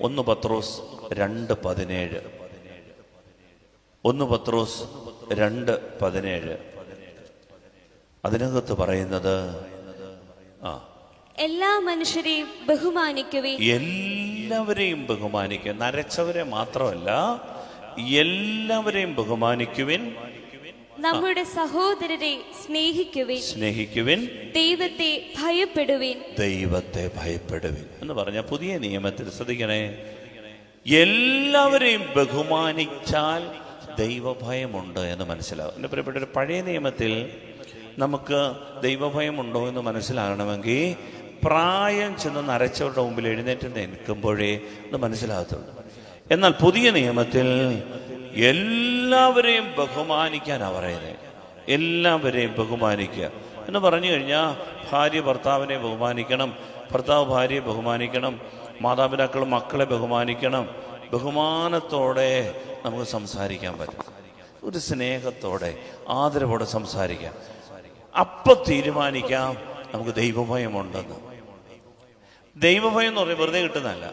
Speaker 1: 1 പത്രോസ് 2:17, 1 പത്രോസ് 2:17, അതിനകത്ത് പറയുന്നത്
Speaker 2: എല്ലാ മനുഷ്യരെയും ബഹുമാനിക്കുവിൻ.
Speaker 1: എല്ലാവരെയും ബഹുമാനിക്കുക, നരച്ചവരെ മാത്രമല്ല എല്ലാവരെയും ബഹുമാനിക്കുവിൻ.
Speaker 2: നമ്മുടെ സഹോദരരെ സ്നേഹിക്കുവിൻ. ദൈവത്തെ ഭയപ്പെടുവിൻ.
Speaker 1: ദൈവത്തെ ഭയപ്പെടുവിൻ എന്ന് പറഞ്ഞ പുതിയ നിയമത്തിൽ ശ്രദ്ധിക്കണേ, എല്ലാവരെയും ബഹുമാനിച്ചാൽ ദൈവഭയമുണ്ട് എന്ന് മനസ്സിലാവും. എൻ്റെ പ്രിയപ്പെട്ട പഴയ നിയമത്തിൽ നമുക്ക് ദൈവഭയമുണ്ടോ എന്ന് മനസ്സിലാകണമെങ്കിൽ പ്രായം ചെന്ന് നരച്ചവരുടെ മുമ്പിൽ എഴുന്നേറ്റ് നിൽക്കുമ്പോഴേ അത് മനസ്സിലാകത്തുള്ളൂ. എന്നാൽ പുതിയ നിയമത്തിൽ എല്ലാവരെയും ബഹുമാനിക്കാനാണ് പറയുന്നത്. എല്ലാവരെയും ബഹുമാനിക്കുക എന്ന് പറഞ്ഞു കഴിഞ്ഞാൽ ഭാര്യ ഭർത്താവിനെ ബഹുമാനിക്കണം, ഭർത്താവ് ഭാര്യയെ ബഹുമാനിക്കണം, മാതാപിതാക്കൾ മക്കളെ ബഹുമാനിക്കണം. ബഹുമാനത്തോടെ നമുക്ക് സംസാരിക്കാൻ പറ്റും, ഒരു സ്നേഹത്തോടെ ആദരവോടെ സംസാരിക്കാം. അപ്പം തീരുമാനിക്കാം നമുക്ക് ദൈവഭയമുണ്ടെന്ന്. ദൈവഭയം എന്ന് പറഞ്ഞാൽ വെറുതെ കിട്ടുന്നതല്ല,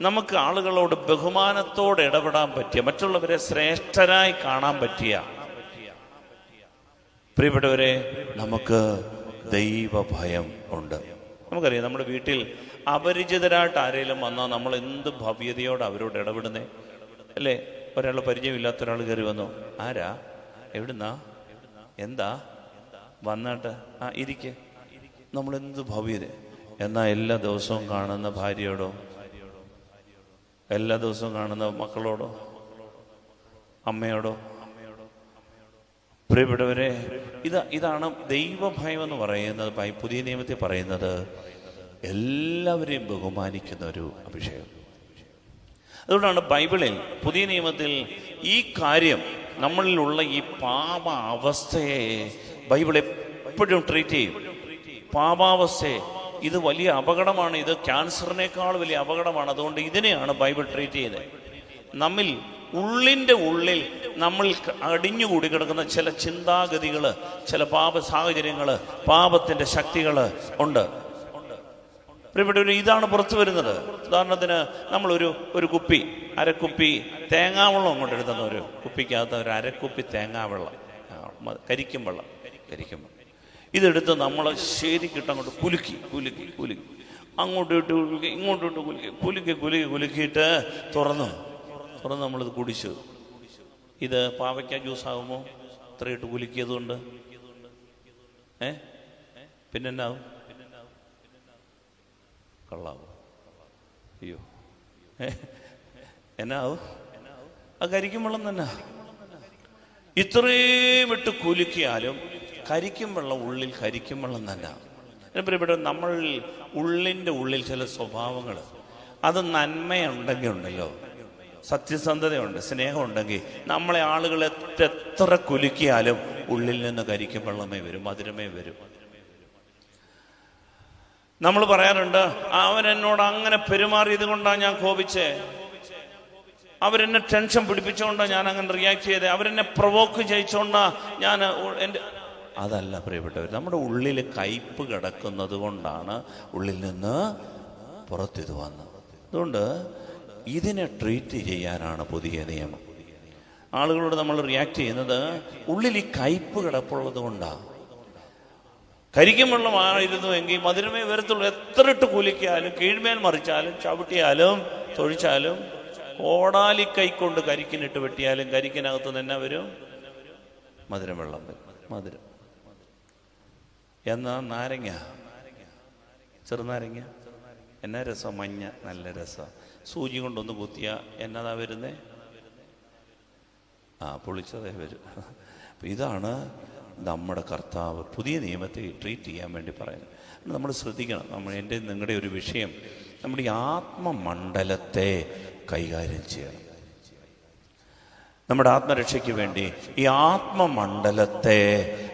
Speaker 1: നമുക്ക് ആളുകളോട് ബഹുമാനത്തോടെ ഇടപെടാൻ പറ്റിയ, മറ്റുള്ളവരെ ശ്രേഷ്ഠരായി കാണാൻ പറ്റിയ, പ്രിയപ്പെട്ടവരെ, നമുക്ക് ദൈവഭയം ഉണ്ട്. നമുക്കറിയാം, നമ്മുടെ വീട്ടിൽ അപരിചിതരായിട്ട് ആരെങ്കിലും വന്നാൽ നമ്മൾ എന്ത് ഭവ്യതയോടെ അവരോട് ഇടപെടുന്നേ അല്ലേ? ഒരാൾ പരിചയമില്ലാത്ത ഒരാൾ കയറി വന്നു, ആരാ, എവിടുന്നാ, എന്താ, വന്നാട്ട്, ഇരിക്കെ, നമ്മളെന്ത് ഭവ്യത. എന്നാൽ എല്ലാ ദിവസവും കാണുന്ന ഭാര്യയോടോ, എല്ലാ ദിവസവും കാണുന്ന മക്കളോടോ, അമ്മയോടോ, പ്രിയപ്പെട്ടവരെ, ഇതാണ് ദൈവഭയം എന്ന് പറയുന്നത്. പുതിയ നിയമത്തിൽ പറയുന്നത് എല്ലാവരെയും ബഹുമാനിക്കുന്ന ഒരു അഭിഷേകം. അതുകൊണ്ടാണ് ബൈബിളിൽ പുതിയ നിയമത്തിൽ ഈ കാര്യം, നമ്മളിലുള്ള ഈ പാപ അവസ്ഥയെ ബൈബിൾ എപ്പോഴും ട്രീറ്റ് ചെയ്യും. പാപാവസ്ഥയെ, ഇത് വലിയ അപകടമാണ്, ഇത് ക്യാൻസറിനേക്കാൾ വലിയ അപകടമാണ്. അതുകൊണ്ട് ഇതിനെയാണ് ബൈബിൾ ട്രീറ്റ് ചെയ്തത്. നമ്മിൽ ഉള്ളിൻ്റെ ഉള്ളിൽ നമ്മൾ അടിഞ്ഞുകൂടി കിടക്കുന്ന ചില ചിന്താഗതികൾ, ചില പാപ സാഹചര്യങ്ങൾ, പാപത്തിൻ്റെ ശക്തികൾ ഉണ്ട്. പ്രിയപ്പെട്ടവർ, ഇതാണ് പുറത്തു വരുന്നത്. ഉദാഹരണത്തിന് നമ്മളൊരു കുപ്പി, അരക്കുപ്പി തേങ്ങാവെള്ളം അങ്ങോട്ട് എടുത്തുന്ന ഒരു കുപ്പിക്കകത്ത് ഒരു അരക്കുപ്പി തേങ്ങാവെള്ളം, കരിക്കും വെള്ളം, ഇതെടുത്ത് നമ്മൾ ശരിക്കിട്ട് അങ്ങോട്ട് കുലുക്കി അങ്ങോട്ടിട്ട് കുലുക്കി, ഇങ്ങോട്ടിട്ട് കുലുക്കിയിട്ട് തുറന്ന് നമ്മളിത് കുടിച്ചു. ഇത് പാവയ്ക്ക ജ്യൂസ് ആകുമോ ഇത്രയിട്ട് കുലുക്കിയത് കൊണ്ട്? പിന്നെന്നാവും? കള്ളാവും. അയ്യോ, എന്നാവും? ആ കരിക്കും വെള്ളം തന്നെ. ഇത്രയും ഇട്ട് കുലുക്കിയാലും കരിക്കും വെള്ളം ഉള്ളിൽ കരിക്കും വെള്ളം തന്നെ. പ്രിയപ്പെട്ട, നമ്മൾ ഉള്ളിൻ്റെ ഉള്ളിൽ ചില സ്വഭാവങ്ങൾ, അത് നന്മയുണ്ടെങ്കിൽ ഉണ്ടല്ലോ, സത്യസന്ധതയുണ്ട്, സ്നേഹമുണ്ടെങ്കിൽ നമ്മളെ ആളുകൾ എത്ര കുലുക്കിയാലും ഉള്ളിൽ നിന്ന് കരിക്കും വെള്ളമേ വരും, മധുരമേ വരും. നമ്മൾ പറയാറുണ്ട്, അവൻ എന്നോട് അങ്ങനെ പെരുമാറിയത് കൊണ്ടാണ് ഞാൻ കോപിച്ചേ, അവരെന്നെ ടെൻഷൻ പിടിപ്പിച്ചുകൊണ്ടാണ് ഞാൻ അങ്ങനെ റിയാക്ട് ചെയ്തേ, അവരെന്നെ പ്രൊവോക്ക് ചെയ്യിച്ചുകൊണ്ടാണ് ഞാൻ അതല്ല പ്രിയപ്പെട്ടവർ, നമ്മുടെ ഉള്ളിൽ കയ്പ് കിടക്കുന്നത് കൊണ്ടാണ് ഉള്ളിൽ നിന്ന് പുറത്തിത് വന്നത്. അതുകൊണ്ട് ഇതിനെ ട്രീറ്റ് ചെയ്യാനാണ് പുതിയ നിയമം. ആളുകളോട് നമ്മൾ റിയാക്ട് ചെയ്യുന്നത് ഉള്ളിൽ ഈ കയ്പ് കിടപ്പുള്ളത് കൊണ്ടാണ്. കരിക്കും വെള്ളമായിരുന്നു എങ്കിൽ മധുരമേ വരത്തുള്ളൂ. എത്ര ഇട്ട് കുലിക്കാലും കീഴ്മേൽ മറിച്ചാലും ചവിട്ടിയാലും തൊഴിച്ചാലും കോടാലി കൈക്കൊണ്ട് കരിക്കിനിട്ട് വെട്ടിയാലും കരിക്കിനകത്ത് തന്നെ വരും മധുരം വെള്ളം വരും. മധുരം എന്നാ നാരങ്ങ, ചെറുനാരങ്ങ എന്നാ രസം, മഞ്ഞ നല്ല രസം. സൂചി കൊണ്ടൊന്ന് കുത്തിയാ എന്നതാ വരുന്നേ? പൊളിച്ചതേ വരും. അപ്പം ഇതാണ് നമ്മുടെ കർത്താവ് പുതിയ നിയമത്തെ ട്രീറ്റ് ചെയ്യാൻ വേണ്ടി പറയുന്നത്. നമ്മൾ ശ്രദ്ധിക്കണം. എൻ്റെ നിങ്ങളുടെ ഒരു വിഷയം നമ്മുടെ ഈ ആത്മമണ്ഡലത്തെ കൈകാര്യം ചെയ്യണം. നമ്മുടെ ആത്മരക്ഷയ്ക്ക് വേണ്ടി ഈ ആത്മമണ്ഡലത്തെ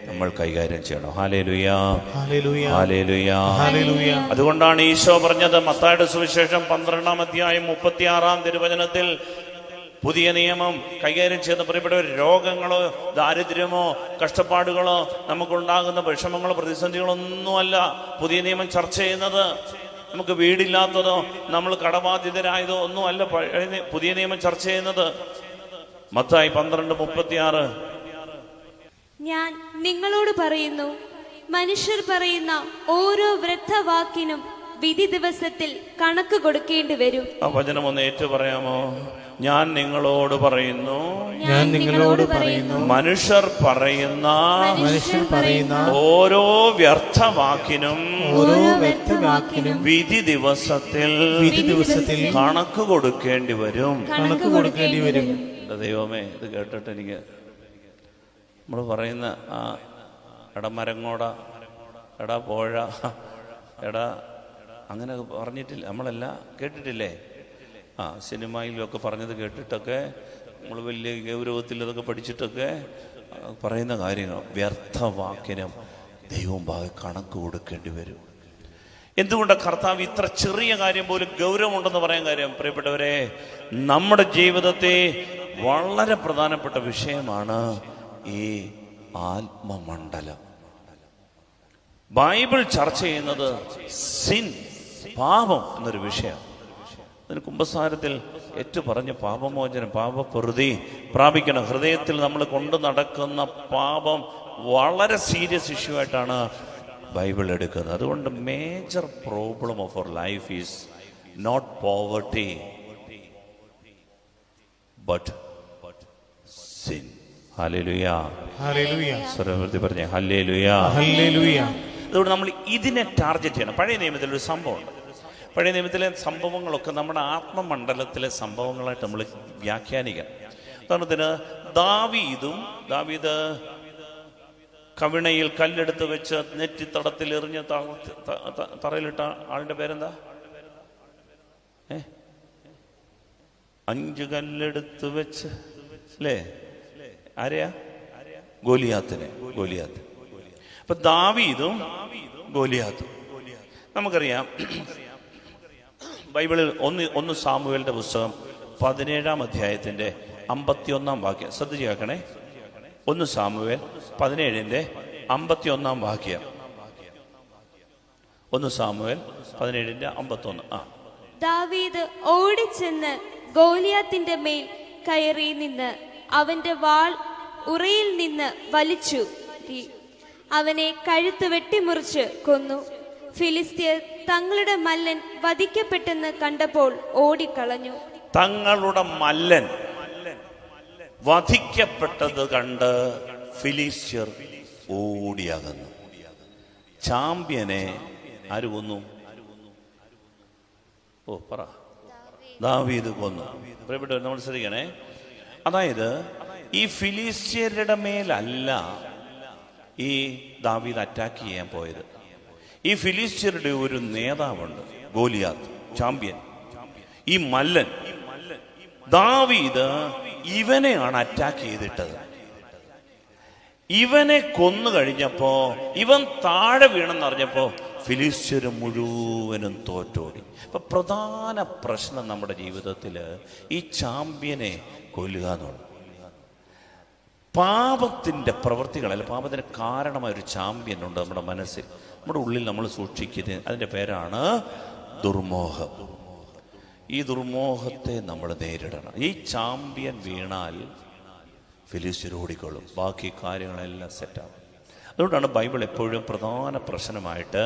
Speaker 1: നമ്മൾ കൈകാര്യം ചെയ്യണം. ഹല്ലേലൂയാ, ഹല്ലേലൂയാ, ഹല്ലേലൂയാ, ഹല്ലേലൂയാ. അതുകൊണ്ടാണ് ഈശോ പറഞ്ഞത് മത്തായിയുടെ സുവിശേഷം 12-ാം അധ്യായം 36-ാം തിരുവചനത്തിൽ, പുതിയ നിയമം കൈകാര്യം ചെയ്യുന്ന പ്രിയപ്പെട്ടവർ, രോഗങ്ങളോ ദാരിദ്ര്യമോ കഷ്ടപ്പാടുകളോ നമുക്കുണ്ടാകുന്ന വിഷമങ്ങളോ പ്രതിസന്ധികളോ ഒന്നുമല്ല പുതിയ നിയമം ചർച്ച ചെയ്യുന്നത്. നമുക്ക് വീടില്ലാത്തതോ നമ്മൾ കടബാധിതരായതോ ഒന്നുമല്ല പുതിയ നിയമം ചർച്ച ചെയ്യുന്നത്. മത്തായി 12:36,
Speaker 2: ഞാൻ നിങ്ങളോട് പറയുന്നു, മനുഷ്യർ പറയുന്ന ഓരോ വൃദ്ധവാക്കിനും വിധി ദിവസത്തിൽ കണക്ക് കൊടുക്കേണ്ടി വരും.
Speaker 1: ആ വചനം ഒന്ന് ഏറ്റു പറയാമോ? ഞാൻ നിങ്ങളോട് പറയുന്നു,
Speaker 3: ഞാൻ നിങ്ങളോട് പറയുന്നു,
Speaker 1: മനുഷ്യർ പറയുന്ന ഓരോ വ്യർത്ഥവാക്കിനും വിധി ദിവസത്തിൽ കണക്ക് കൊടുക്കേണ്ടി വരും. ദൈവമേ, ഇത് കേട്ടിട്ട് എനിക്ക് നമ്മൾ പറയുന്ന എടാ മരങ്ങോട, എടാ പോഴ, എടാ അങ്ങനെ പറഞ്ഞിട്ടില്ല, നമ്മളെല്ലാം കേട്ടിട്ടില്ലേ? സിനിമയിലൊക്കെ പറഞ്ഞത് കേട്ടിട്ടൊക്കെ നമ്മൾ വലിയ ഗൗരവത്തിൽ അതൊക്കെ പഠിച്ചിട്ടൊക്കെ പറയുന്ന കാര്യങ്ങൾ. വ്യർത്ഥവാക്കിനും ദൈവം കണക്ക് കൊടുക്കേണ്ടി വരും. എന്തുകൊണ്ട് കർത്താവ് ഇത്ര ചെറിയ കാര്യം പോലും ഗൗരവമുണ്ടെന്ന് പറയാൻ കാര്യം? പ്രിയപ്പെട്ടവരെ, നമ്മുടെ ജീവിതത്തെ വളരെ പ്രധാനപ്പെട്ട വിഷയമാണ് ഈ ആത്മമണ്ഡലം. ബൈബിൾ ചർച്ച ചെയ്യുന്നത് സിൻ, പാപം എന്നൊരു വിഷയം. അതിന് കുമ്പസാരത്തിൽ പറഞ്ഞ് പാപമോചനം, പാപപ്രതി പ്രാപിക്കണം. ഹൃദയത്തിൽ നമ്മൾ കൊണ്ടു നടക്കുന്ന പാപം വളരെ സീരിയസ് ഇഷ്യൂ ആയിട്ടാണ് ബൈബിൾ എടുക്കുന്നത്. അതുകൊണ്ട് major problem of our life is not poverty but sin. ഹല്ലേലൂയാ, ഹല്ലേലൂയാ. സ്വരത്തിൽ പറഞ്ഞേ ഹല്ലേലൂയാ, ഹല്ലേലൂയാ. അതുകൊണ്ട് നമ്മൾ ഇതിനെ ടാർഗറ്റ് ചെയ്യണം. പഴയ നിയമത്തിൽ ഒരു സംഭവമുണ്ട്. പഴയ നിയമത്തിലെ സംഭവങ്ങളൊക്കെ നമ്മുടെ ആത്മമണ്ഡലത്തിലെ സംഭവങ്ങളായിട്ട് നമ്മൾ വ്യാഖ്യാനിക്കണം. ഉദാഹരണത്തിന് ദാവീദ് കവിണയിൽ കല്ലെടുത്ത് വെച്ച് നെറ്റിത്തടത്തിൽ എറിഞ്ഞ് തറയിലിട്ട ആളുടെ പേരെന്താ? 5 കല്ലെടുത്ത് വെച്ച് അല്ലേ? ആരെയാ? ഗോലിയാത്ത്. അപ്പൊ ദാവീദും ഗോലിയാത്തും നമുക്കറിയാം. ബൈബിളിൽ ഒന്ന് സാമുവേലിന്റെ പുസ്തകം 17-ാം അധ്യായത്തിന്റെ 51-ാം വാക്യം ശ്രദ്ധിച്ച് കേൾക്കണേ. 1 സാമുവേൽ 17-ന്റെ 51-ാം വാക്യം. 1 സാമുവേൽ 17-ന്റെ 51.
Speaker 2: ദാവീദ് ഓടിച്ചെന്ന് ഗോലിയാത്തിന്റെ മേൽ കയറി നിന്ന് അവന്റെ വാൾ ഉറയിൽ നിന്ന് വലിച്ചു, അവനെ കഴുത്ത് വെട്ടിമുറിച്ച് കൊന്നു. ഫിലിസ്ത്യർ തങ്ങളുടെ മല്ലൻ വധിക്കപ്പെട്ടെന്ന് കണ്ടപ്പോൾ ഓടിക്കളഞ്ഞു.
Speaker 1: തങ്ങളുടെ മല്ലൻ വധിക്കപ്പെട്ടത് കണ്ട് ഫിലിസ്ത്യർ ഓടിയകന്നു. ചാമ്പ്യനെ ആര് കൊന്നു? ദാവീദ് കൊന്നു. പ്രിയപ്പെട്ടവർ, നമ്മൾ ശ്രദ്ധിക്കണേ. അതായത് ഈ ഫിലിസ്ത്യരുടെ മേലല്ല ഈ ദാവീദ് അറ്റാക്ക് ചെയ്യാൻ പോയത്. ഈ ഫിലിസ്ത്യരുടെ ഒരു നേതാവുണ്ട്, ഗോലിയാത്ത്, ചാമ്പ്യൻ, ഈ മല്ലൻ. ദാവീദ് ഇവനെയാണ് അറ്റാക്ക് ചെയ്തിട്ടത്. ഇവനെ കൊന്നു കഴിഞ്ഞപ്പോ, ഇവൻ താഴെ വീണെന്നറിഞ്ഞപ്പോ ഫിലിസ്ത്യര് മുഴുവനും തോറ്റോടി. ഇപ്പൊ പ്രധാന പ്രശ്നം നമ്മുടെ ജീവിതത്തില് ഈ ചാമ്പ്യനെ കൊല്ലുക എന്നുള്ളത്. പാപത്തിന്റെ പ്രവൃത്തികളല്ല, പാപത്തിന് കാരണമായ ഒരു ചാമ്പ്യൻ ഉണ്ട് നമ്മുടെ മനസ്സിൽ, നമ്മുടെ ഉള്ളിൽ നമ്മൾ സൂക്ഷിക്കുന്നത്. അതിന്റെ പേരാണ് ദുർമോഹം. ഈ ദുർമോഹത്തെ നമ്മൾ നേരിടണം. ഈ ചാമ്പ്യൻ വീണാൽ ഫിലിസ്ത്യർ ഓടിക്കൊള്ളും, ബാക്കി കാര്യങ്ങളെല്ലാം സെറ്റാകും. അതുകൊണ്ടാണ് ബൈബിൾ എപ്പോഴും പ്രധാന പ്രശ്നമായിട്ട്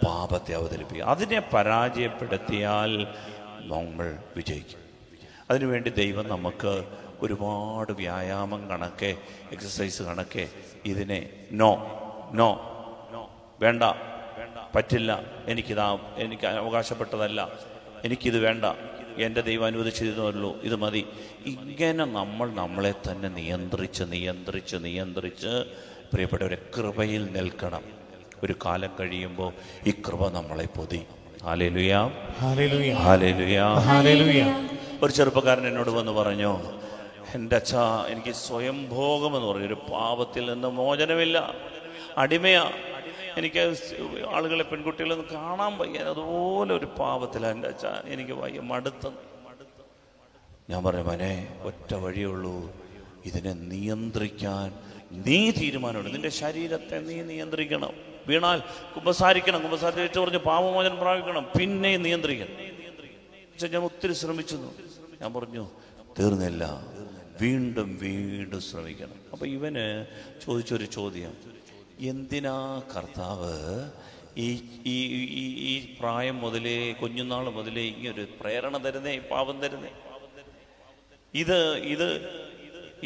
Speaker 1: പാപത്തെ അവതരിപ്പിക്കുക. അതിനെ പരാജയപ്പെടുത്തിയാൽ നമ്മൾ വിജയിക്കും. അതിനുവേണ്ടി ദൈവം നമുക്ക് ഒരുപാട് വ്യായാമം കണക്കെ, എക്സസൈസ് കണക്കെ ഇതിനെ നോ നോ വേണ്ട, പറ്റില്ല, എനിക്ക് അവകാശപ്പെട്ടതല്ല, എനിക്കിത് വേണ്ട, എൻ്റെ ദൈവം അനുവദിച്ചതല്ലോ, ഇത് മതി, ഇങ്ങനെ നമ്മൾ നമ്മളെ തന്നെ നിയന്ത്രിച്ച് പ്രിയപ്പെട്ടവരെ കൃപയിൽ നിൽക്കണം. ഒരു കാലം കഴിയുമ്പോൾ ഈ കൃപ നമ്മളെ പൊതി. ഹല്ലേലൂയ,
Speaker 3: ഹല്ലേലൂയ,
Speaker 1: ഹല്ലേലൂയ,
Speaker 3: ഹല്ലേലൂയ.
Speaker 1: ഒരു ചെറുപ്പക്കാരൻ എന്നോട് വന്ന് പറഞ്ഞു, എൻ്റെ അച്ഛാ, എനിക്ക് സ്വയംഭോഗം എന്ന് പറഞ്ഞൊരു പാപത്തിൽ നിന്ന് മോചനമില്ല, അടിമയാ, എനിക്ക് ആളുകളെ, പെൺകുട്ടികളൊന്നും കാണാൻ വയ്യ, അതുപോലെ ഒരു പാപത്തിലാണ് എൻ്റെ അച്ഛാ, എനിക്ക് വയ്യ, മടുത്ത. ഞാൻ പറഞ്ഞു, മോനെ, ഒറ്റ വഴിയേ ഉള്ളൂ, ഇതിനെ നിയന്ത്രിക്കാൻ നീ തീരുമാനമുണ്ട്. നിന്റെ ശരീരത്തെ നീ നിയന്ത്രിക്കണം. വീണാൽ കുമ്പസാരിക്കണം, കുമ്പസാരിച്ച് പറഞ്ഞ് പാപമോചനം പ്രാപിക്കണം, പിന്നെ നിയന്ത്രിക്കണം. ഞാൻ ഒത്തിരി ശ്രമിച്ചു. ഞാൻ പറഞ്ഞു തീർന്നില്ല, വീണ്ടും വീണ്ടും ശ്രമിക്കണം. അപ്പൊ ഇവന് ചോദിച്ചൊരു ചോദ്യം, എന്തിനാ കർത്താവ് ഈ പ്രായം മുതലേ, കുഞ്ഞുനാൾ മുതലേ ഇങ്ങനൊരു പ്രേരണ തരുന്നേ, പാപം തരുന്നേ?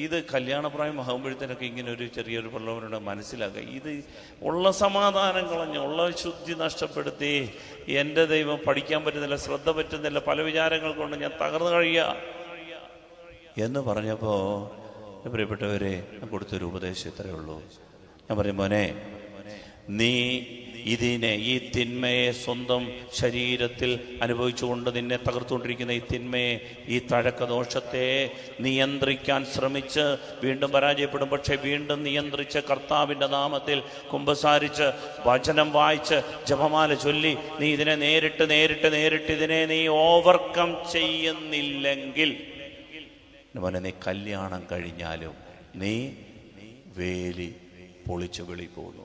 Speaker 1: ഇത് കല്യാണപ്രായം ആകുമ്പോഴത്തേനൊക്കെ ഇങ്ങനെ ഒരു ചെറിയൊരു പ്രലോഭനോടെ മനസ്സിലാക്കുക. ഇത് ഉള്ള സമാധാനം കളഞ്ഞ്, ഉള്ള ശുദ്ധി നഷ്ടപ്പെടുത്തി, എൻ്റെ ദൈവം പഠിക്കാൻ പറ്റുന്നില്ല, ശ്രദ്ധ പറ്റുന്നില്ല, പല വിചാരങ്ങൾ കൊണ്ട് ഞാൻ തകർന്നു കഴിയുക എന്ന് പറഞ്ഞപ്പോൾ പ്രിയപ്പെട്ടവരെ കൊടുത്തൊരു ഉപദേശം ഇത്രയേ ഉള്ളൂ. ഞാൻ പറയും, മോനെ, നീ ഈ തിന്മയെ സ്വന്തം ശരീരത്തിൽ അനുഭവിച്ചുകൊണ്ട് നിന്നെ തകർത്തുകൊണ്ടിരിക്കുന്ന ഈ തിന്മയെ, ഈ തഴക്കദോഷത്തെ നിയന്ത്രിക്കാൻ ശ്രമിച്ച് വീണ്ടും പരാജയപ്പെടും. പക്ഷെ വീണ്ടും നിയന്ത്രിച്ച് കർത്താവിൻ്റെ നാമത്തിൽ കുമ്പസാരിച്ച് വചനം വായിച്ച് ജപമാല ചൊല്ലി നീ ഇതിനെ നേരിട്ട് ഇതിനെ നീ ഓവർകം ചെയ്യുന്നില്ലെങ്കിൽ, മോനെ, നീ കല്യാണം കഴിഞ്ഞാലും നീ വേലി പൊളിച്ചു വെളി പോകുന്നു.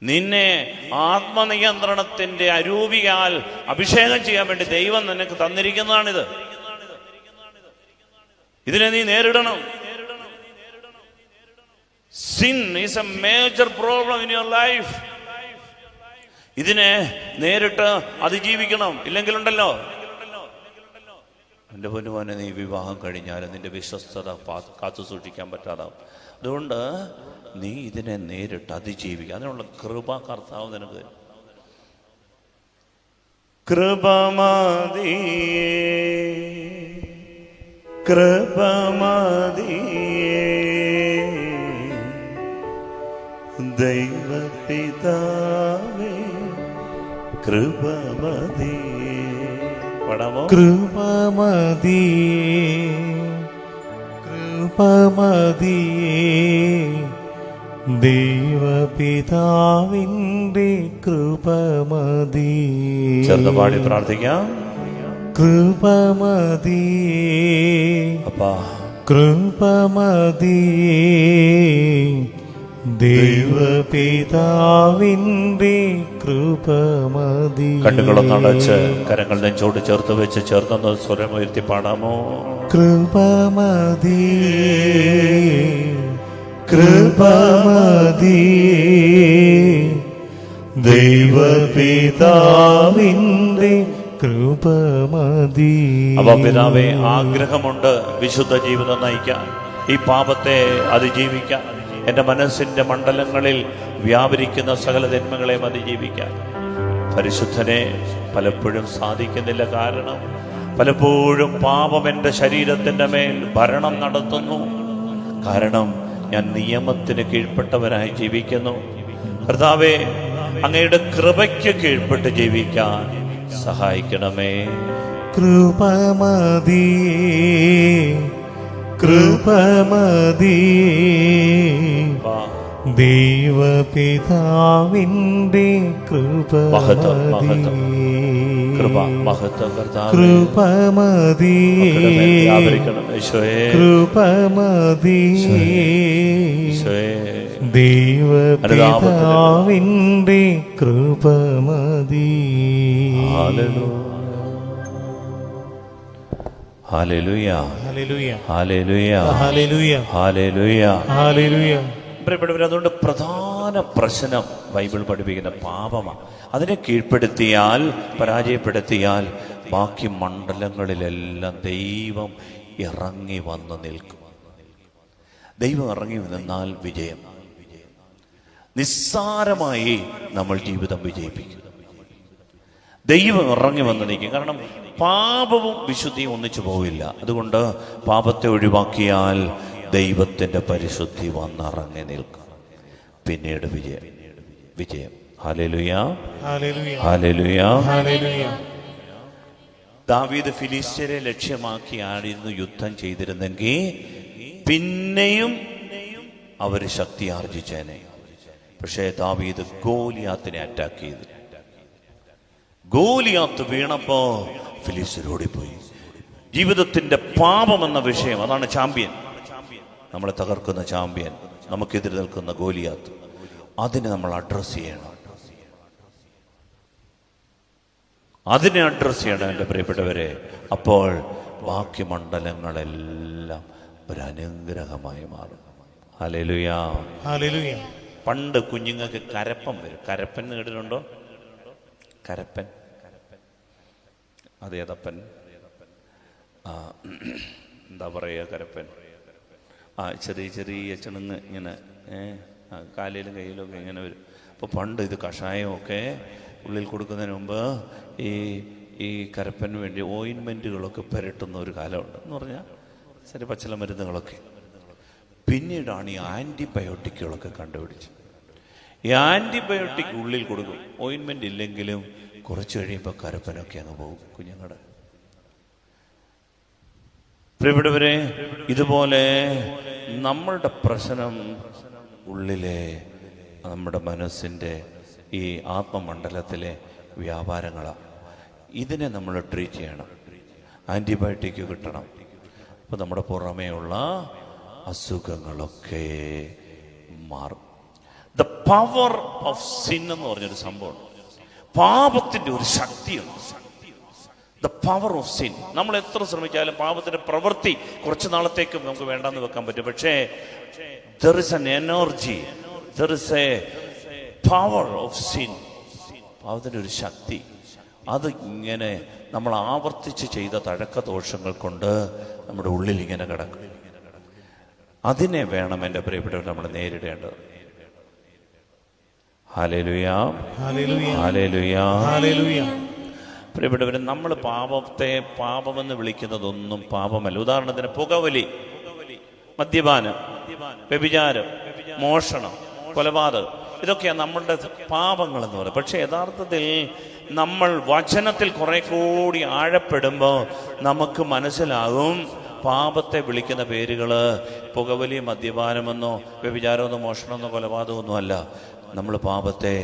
Speaker 1: നിന്നെ ആത്മനിയന്ത്രണത്തിന്റെ അരൂപിയാൽ അഭിഷേകം ചെയ്യാൻ വേണ്ടി ദൈവം നിനക്ക് തന്നിരിക്കുന്നതാണിത്. ഇതിനെ നീ നേരിടണം. Sin is a major problem in your life. ഇതിനെ നേരിട്ട് അതിജീവിക്കണം. ഇല്ലെങ്കിലുണ്ടല്ലോ, എൻ്റെ പൊന്നുമോനെ, നീ വിവാഹം കഴിഞ്ഞാലും നിന്റെ വിശ്വസ്തത കാത്തു സൂക്ഷിക്കാൻ പറ്റാതാവും. അതുകൊണ്ട് നീ ഇതിനെ നേരിട്ട് അതിജീവിക്കുക. അതിനുള്ള കൃപ കർത്താവ് നിനക്ക് തരും. കൃപമതി ദൈവപിതാവേ, കൃപമതി. പാടാമോ?
Speaker 3: കൃപമതി, കൃപമതി, ദൈവപിതാവിൻ്റെ കൃപമതി.
Speaker 1: ചേർന്ന് പാടി പ്രാർത്ഥിക്കാം.
Speaker 3: കൃപമതി,
Speaker 1: അപ്പാ,
Speaker 3: കൃപമതി, ദൈവപിതാവിൻ്റെ കൃപമതി.
Speaker 1: കണ്ണുകളൊന്നടച്ച് കരങ്ങൾ നെഞ്ചോട് ചേർത്ത് വെച്ച് ചേർന്നൊന്ന് സ്വരം ഉയർത്തി പാടാമോ?
Speaker 3: കൃപമതി, കൃപമതി, ദൈവപിതാവിൻ്റെ കൃപമതി.
Speaker 1: അപ്പൊ പിതാവേ, ആഗ്രഹമുണ്ട് വിശുദ്ധ ജീവിതം നയിക്കാൻ, ഈ പാപത്തെ അതിജീവിക്കാൻ, എൻ്റെ മനസ്സിൻ്റെ മണ്ഡലങ്ങളിൽ വ്യാപരിക്കുന്ന സകല തിന്മകളെ അതിജീവിക്കാൻ. പരിശുദ്ധനെ പലപ്പോഴും സാധിക്കുന്നില്ല. കാരണം പലപ്പോഴും പാപം എൻ്റെ ശരീരത്തിൻ്റെ മേൽ ഭരണം നടത്തുന്നു. കാരണം ഞാൻ നിയമത്തിന് കീഴ്പ്പെട്ടവനായി ജീവിക്കുന്നു. കർത്താവേ, അങ്ങയുടെ കൃപയ്ക്ക് കീഴ്പ്പെട്ട് ജീവിക്കാൻ സഹായിക്കണമേ.
Speaker 3: കൃപമതി, കൃപമതി, ദൈവപിതാവിൻ്റെ കൃപമതി. കൃപമതി, കൃപമതി, ദൈവപിതാവിൻ്റെ കൃപമതി.
Speaker 1: ഹല്ലേലൂയ,
Speaker 3: ഹല്ലേലൂയ,
Speaker 1: ഹല്ലേലൂയ,
Speaker 3: ഹല്ലേലൂയ,
Speaker 1: ഹല്ലേലൂയ,
Speaker 3: ഹല്ലേലൂയ.
Speaker 1: പ്രിയപ്പെട്ടവർ, അതുകൊണ്ട് പ്രധാന പ്രശ്നം ബൈബിൾ പഠിപ്പിക്കുന്ന പാപമാണ്. അതിനെ കീഴ്പ്പെടുത്തിയാൽ, പരാജയപ്പെടുത്തിയാൽ ബാക്കി മണ്ഡലങ്ങളിലെല്ലാം ദൈവം ഇറങ്ങി വന്ന് നിൽക്കും. ദൈവം ഇറങ്ങി നിന്നാൽ വിജയം. നിസ്സാരമായി നമ്മൾ ജീവിതം വിജയിപ്പിക്കും. ദൈവം ഇറങ്ങി വന്ന് നിൽക്കും. കാരണം പാപവും വിശുദ്ധിയും ഒന്നിച്ചു പോവില്ല. അതുകൊണ്ട് പാപത്തെ ഒഴിവാക്കിയാൽ ദൈവത്തിന്റെ പരിശുദ്ധി വന്നിറങ്ങി നിൽക്കും. പിന്നീട് വിജയം. ഹല്ലേലൂയ, ഹല്ലേലൂയ, ഹല്ലേലൂയ. ദാവീദ് ഫിലിസ്ത്യരെ ലക്ഷ്യമാക്കിയായിരുന്നു യുദ്ധം ചെയ്തിരുന്നെങ്കിൽ പിന്നെയും അവര് ശക്തി ആർജിച്ചേനെ. പക്ഷേ ദാവീദ് ഗോലിയാത്തിനെ അറ്റാക്ക് ചെയ്തു. ഗോലിയാത്ത് വീണപ്പോ ഫിലിസ്ത്യർ ഓടിപ്പോയി. ജീവിതത്തിന്റെ പാപമെന്ന വിഷയം, അതാണ് ചാമ്പ്യൻ, നമ്മളെ തകർക്കുന്ന ചാമ്പ്യൻ, നമുക്കെതിരെ നിൽക്കുന്ന ഗോലിയാത്ത്. അതിനെ നമ്മൾ അഡ്രസ് ചെയ്യണം. അതിനെ അഡ്രസ് ചെയ്യണം എൻ്റെ പ്രിയപ്പെട്ടവരെ. അപ്പോൾ ബാക്കി മണ്ഡലങ്ങളെല്ലാം ഒരു അനുഗ്രഹമായി മാറും. Hallelujah, hallelujah. പണ്ട് കുഞ്ഞുങ്ങൾക്ക് കരപ്പൻ വരും. കരപ്പൻ കേട്ടിട്ടുണ്ടോ? കരപ്പൻ, അതേതപ്പൻ, എന്താ പറയുക, കരപ്പൻ. ചെറിയ ചെറിയ ചിണുങ്ങ് ഇങ്ങനെ കാലിലും കയ്യിലും ഒക്കെ ഇങ്ങനെ വരും. അപ്പോൾ പണ്ട് ഇത് കഷായമൊക്കെ ഉള്ളിൽ കൊടുക്കുന്നതിന് മുമ്പ് ഈ കരപ്പന് വേണ്ടി ഓയിൻമെൻറ്റുകളൊക്കെ പുരട്ടുന്ന ഒരു കാലമുണ്ട്. എന്ന് പറഞ്ഞാൽ ചെറിയ പച്ചില മരുന്നുകളൊക്കെ. പിന്നീടാണ് ഈ ആൻറ്റിബയോട്ടിക്കുകളൊക്കെ കണ്ടുപിടിച്ചത്. ഈ ആൻറ്റിബയോട്ടിക് ഉള്ളിൽ കൊടുക്കും. ഓയിൻമെൻറ്റ് ഇല്ലെങ്കിലും കുറച്ച് കഴിയുമ്പോൾ കരപ്പനൊക്കെ അങ്ങ് പോകും കുഞ്ഞുങ്ങളുടെ. പ്രിയപ്പെട്ടവരെ, ഇതുപോലെ നമ്മളുടെ പ്രശ്നം ഉള്ളിലെ നമ്മുടെ മനസ്സിൻ്റെ ഈ ആത്മമണ്ഡലത്തിലെ വ്യാപാരങ്ങളാണ്. ഇതിനെ നമ്മൾ ട്രീറ്റ് ചെയ്യണം. ആൻറ്റിബയോട്ടിക് കിട്ടണം. അപ്പോൾ നമ്മുടെ പുറമേയുള്ള അസുഖങ്ങളൊക്കെ മാറും. ദ പവർ ഓഫ് സിൻ എന്ന് പറഞ്ഞൊരു സംഭവം, പാപത്തിന്റെ ഒരു ശക്തിയുണ്ട്. The power of sin. നമ്മൾ എത്ര ശ്രമിച്ചാലും പാപത്തിന്റെ പ്രവൃത്തി കുറച്ച് നാളത്തേക്ക് നമുക്ക് വേണ്ടാന്ന് വെക്കാൻ പറ്റും. പക്ഷേ there is an energy, there is a power of sin. പാപത്തിന്റെ ഒരു ശക്തി. അത് ഇങ്ങനെ നമ്മൾ ആവർത്തിച്ച് ചെയ്ത തഴക്ക ദോഷങ്ങൾ കൊണ്ട് നമ്മുടെ ഉള്ളിൽ ഇങ്ങനെ കിടക്കും. അതിനെ വേണം എൻ്റെ പ്രിയപ്പെട്ടവർ നമ്മൾ നേരിടേണ്ടത്. ഹല്ലേലൂയ, ഹല്ലേലൂയ, ഹല്ലേലൂയ. പ്രിയപ്പെട്ടവരെ, നമ്മൾ പാപത്തെ പാപമെന്ന് വിളിക്കുന്നതൊന്നും പാപമല്ല. ഉദാഹരണത്തിന് പുകവലി, മദ്യപാനം, വ്യഭിചാരം, മോഷണം, കൊലപാതകം, ഇതൊക്കെയാണ് നമ്മളുടെ പാപങ്ങൾ എന്ന് പറയുന്നത്. പക്ഷെ യഥാർത്ഥത്തിൽ നമ്മൾ വചനത്തിൽ കുറെ കൂടി ആഴപ്പെടുമ്പോൾ നമുക്ക് മനസ്സിലാകും പാപത്തെ വിളിക്കുന്ന പേരുകൾ പുകവലി, മദ്യപാനമെന്നോ വ്യഭിചാരമെന്നോ മോഷണമെന്നോ കൊലപാതകമൊന്നും അല്ല. നമ്മൾ പാപത്തെ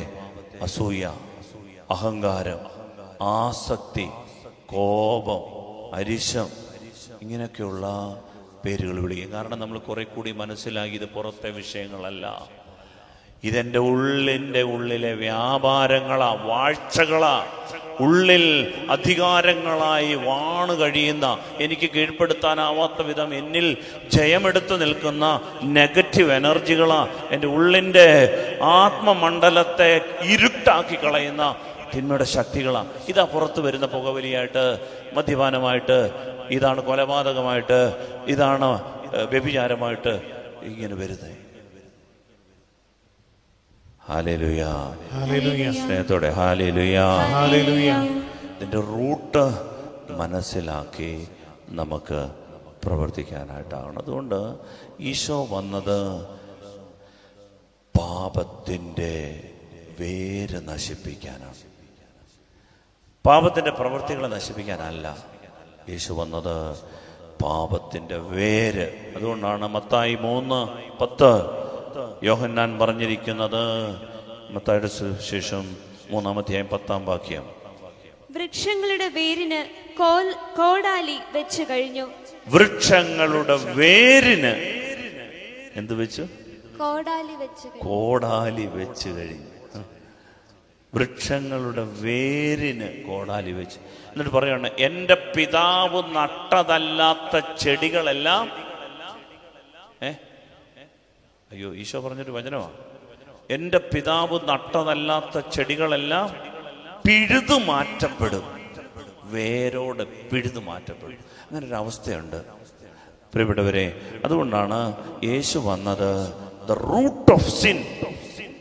Speaker 1: അസൂയ, അഹങ്കാരം, ആസക്തി, കോപം, അരിശം, ഇങ്ങനെയൊക്കെയുള്ള പേരുകൾ വിളിക്കും. കാരണം നമ്മൾ കുറെ കൂടി മനസ്സിലാക്കി ഇത് പുറത്തെ വിഷയങ്ങളല്ല, ഇതെൻ്റെ ഉള്ളിലെ വ്യാപാരങ്ങളാ, വാഴ്ചകളാ, ഉള്ളിൽ അധികാരങ്ങളായി വാണു കഴിയുന്ന, എനിക്ക് കീഴ്പ്പെടുത്താനാവാത്ത വിധം എന്നിൽ ജയമെടുത്ത് നിൽക്കുന്ന നെഗറ്റീവ് എനർജികളാ, എൻ്റെ ഉള്ളിൻ്റെ ആത്മമണ്ഡലത്തെ ഇരുട്ടാക്കി കളയുന്ന തിന്മയുടെ ശക്തികളാ. ഇതാ പുറത്ത് വരുന്ന പുകവലിയായിട്ട്, മദ്യപാനമായിട്ട്, ഇതാണ് കൊലപാതകമായിട്ട്, ഇതാണ് വ്യഭിചാരമായിട്ട് ഇങ്ങനെ വരുന്നത്. Hallelujah, hallelujah. സ്നേഹത്തോടെ ഹല്ലേലൂയ, ഹല്ലേലൂയ. ഇതിൻ്റെ റൂട്ട് മനസ്സിലാക്കി നമുക്ക് പ്രവർത്തിക്കാനായിട്ടാണ്. അതുകൊണ്ട് ഈശോ വന്നത് പാപത്തിൻ്റെ വേര് നശിപ്പിക്കാനാണ്, പാപത്തിൻ്റെ പ്രവൃത്തികളെ നശിപ്പിക്കാനല്ല. യേശു വന്നത് പാപത്തിൻ്റെ വേര്. അതുകൊണ്ടാണ് മത്തായി 3:10 യോഹന്നാൻ പറഞ്ഞിരിക്കുന്നത്, മത്തായിയുടെ സുവിശേഷം 3:10
Speaker 2: വൃക്ഷങ്ങളുടെ വേരിന് കോടാലി വെച്ച് കഴിഞ്ഞു.
Speaker 1: വൃക്ഷങ്ങളുടെ വേരിന് എന്ത് വെച്ചു? കോടാലി വെച്ച് കഴിഞ്ഞു. വൃക്ഷങ്ങളുടെ വേരിന് കോടാലി വെച്ച്. എന്നിട്ട് പറയാണ്, എൻ്റെ പിതാവ് നട്ടതല്ലാത്ത ചെടികളെല്ലാം അയ്യോ, ഈശോ പറഞ്ഞൊരു വചനമാണ്, എൻ്റെ പിതാവ് നട്ടതല്ലാത്ത ചെടികളെല്ലാം പിഴുതു മാറ്റപ്പെടും, വേരോടെ പിഴുതു മാറ്റപ്പെടും. അങ്ങനെ ഒരു അവസ്ഥയുണ്ട് പ്രിയപ്പെട്ടവരെ. അതുകൊണ്ടാണ് യേശു വന്നത് ദ റൂട്ട് ഓഫ് സിൻ,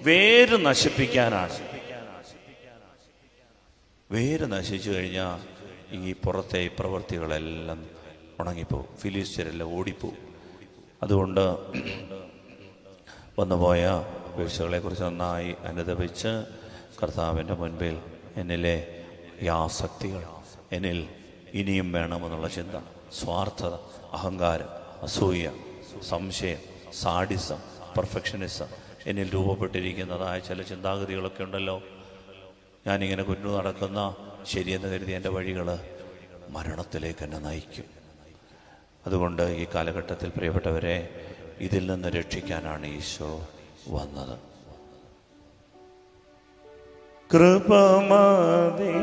Speaker 1: വേര് നശിപ്പിക്കാനാണ്. വേര് നശിച്ചു കഴിഞ്ഞാൽ ഈ പുറത്തെ ഈ പ്രവൃത്തികളെല്ലാം ഉണങ്ങിപ്പോവും, ഫിലിസ്ത്യരെല്ലാം ഓടിപ്പോവും. അതുകൊണ്ട് വന്നുപോയ വീഴ്ചകളെക്കുറിച്ച് നന്നായി അനുദപിച്ച് കർത്താവിൻ്റെ മുൻപിൽ എന്നിലെ ഈ ആസക്തികൾ എന്നിൽ ഇനിയും വേണമെന്നുള്ള ചിന്ത, സ്വാർത്ഥത, അഹങ്കാരം, അസൂയ, സംശയം, സാഡിസം, പെർഫെക്ഷനിസം എന്നിൽ രൂപപ്പെട്ടിരിക്കുന്നതായ ചില ചിന്താഗതികളൊക്കെ ഉണ്ടല്ലോ. ഞാനിങ്ങനെ കൊണ്ടു നടക്കുന്ന ശരിയെന്ന് കരുതി എൻ്റെ വഴികൾ മരണത്തിലേക്ക് എന്നെ നയിക്കും. അതുകൊണ്ട് ഈ കാലഘട്ടത്തിൽ പ്രിയപ്പെട്ടവരെ, ഇതിൽ നിന്ന് രക്ഷിക്കാനാണ് ഈശോ വന്നത്. കൃപമതി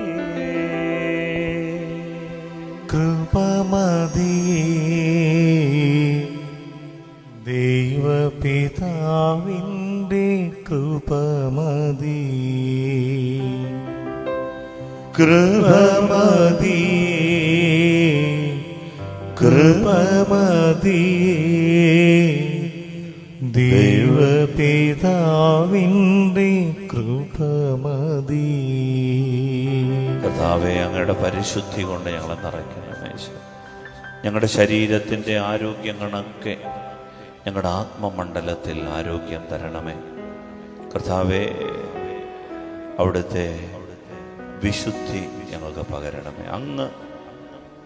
Speaker 3: കൃപമതി ദൈവപിതാവിൻ്റെ കൃപമതി കൃപമതി കൃപമതി ദൈവപിതാവിൻ്റെ കൃപമതി.
Speaker 1: കർത്താവേ, അങ്ങയുടെ പരിശുദ്ധി കൊണ്ട് ഞങ്ങളെ നിറയ്ക്കണമേ. ഞങ്ങളുടെ ശരീരത്തിൻ്റെ ആരോഗ്യം കണക്കെ ഞങ്ങളുടെ ആത്മമണ്ഡലത്തിൽ ആരോഗ്യം തരണമേ. കർത്താവേ, അവിടുത്തെ വിശുദ്ധി ഞങ്ങൾക്ക് പകരണമേ. അങ്ങ്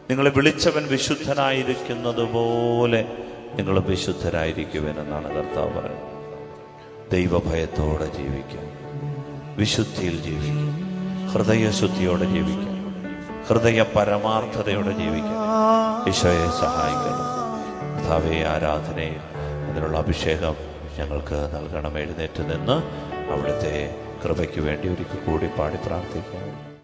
Speaker 1: നിങ്ങളെ വിളിച്ചവൻ വിശുദ്ധനായിരിക്കുന്നത് പോലെ നിങ്ങൾ വിശുദ്ധരായിരിക്കുവനെന്നാണ് കർത്താവ് പറയുന്നത്. ദൈവഭയത്തോടെ ജീവിക്കും, വിശുദ്ധിയിൽ ജീവിക്കും, ഹൃദയശുദ്ധിയോടെ ജീവിക്കും, ഹൃദയ പരമാർത്ഥതയോടെ ജീവിക്കും. ഈശോയെ സഹായിക്കണം കർത്താവേ. ആരാധനയിൽ അതിനുള്ള അഭിഷേകം ഞങ്ങൾക്ക് നൽകണം. എഴുന്നേറ്റ് നിന്ന് അവിടുത്തെ കൃപയ്ക്ക് വേണ്ടി ഒരിക്കൽ കൂടി പാടി പ്രാർത്ഥിക്കാം.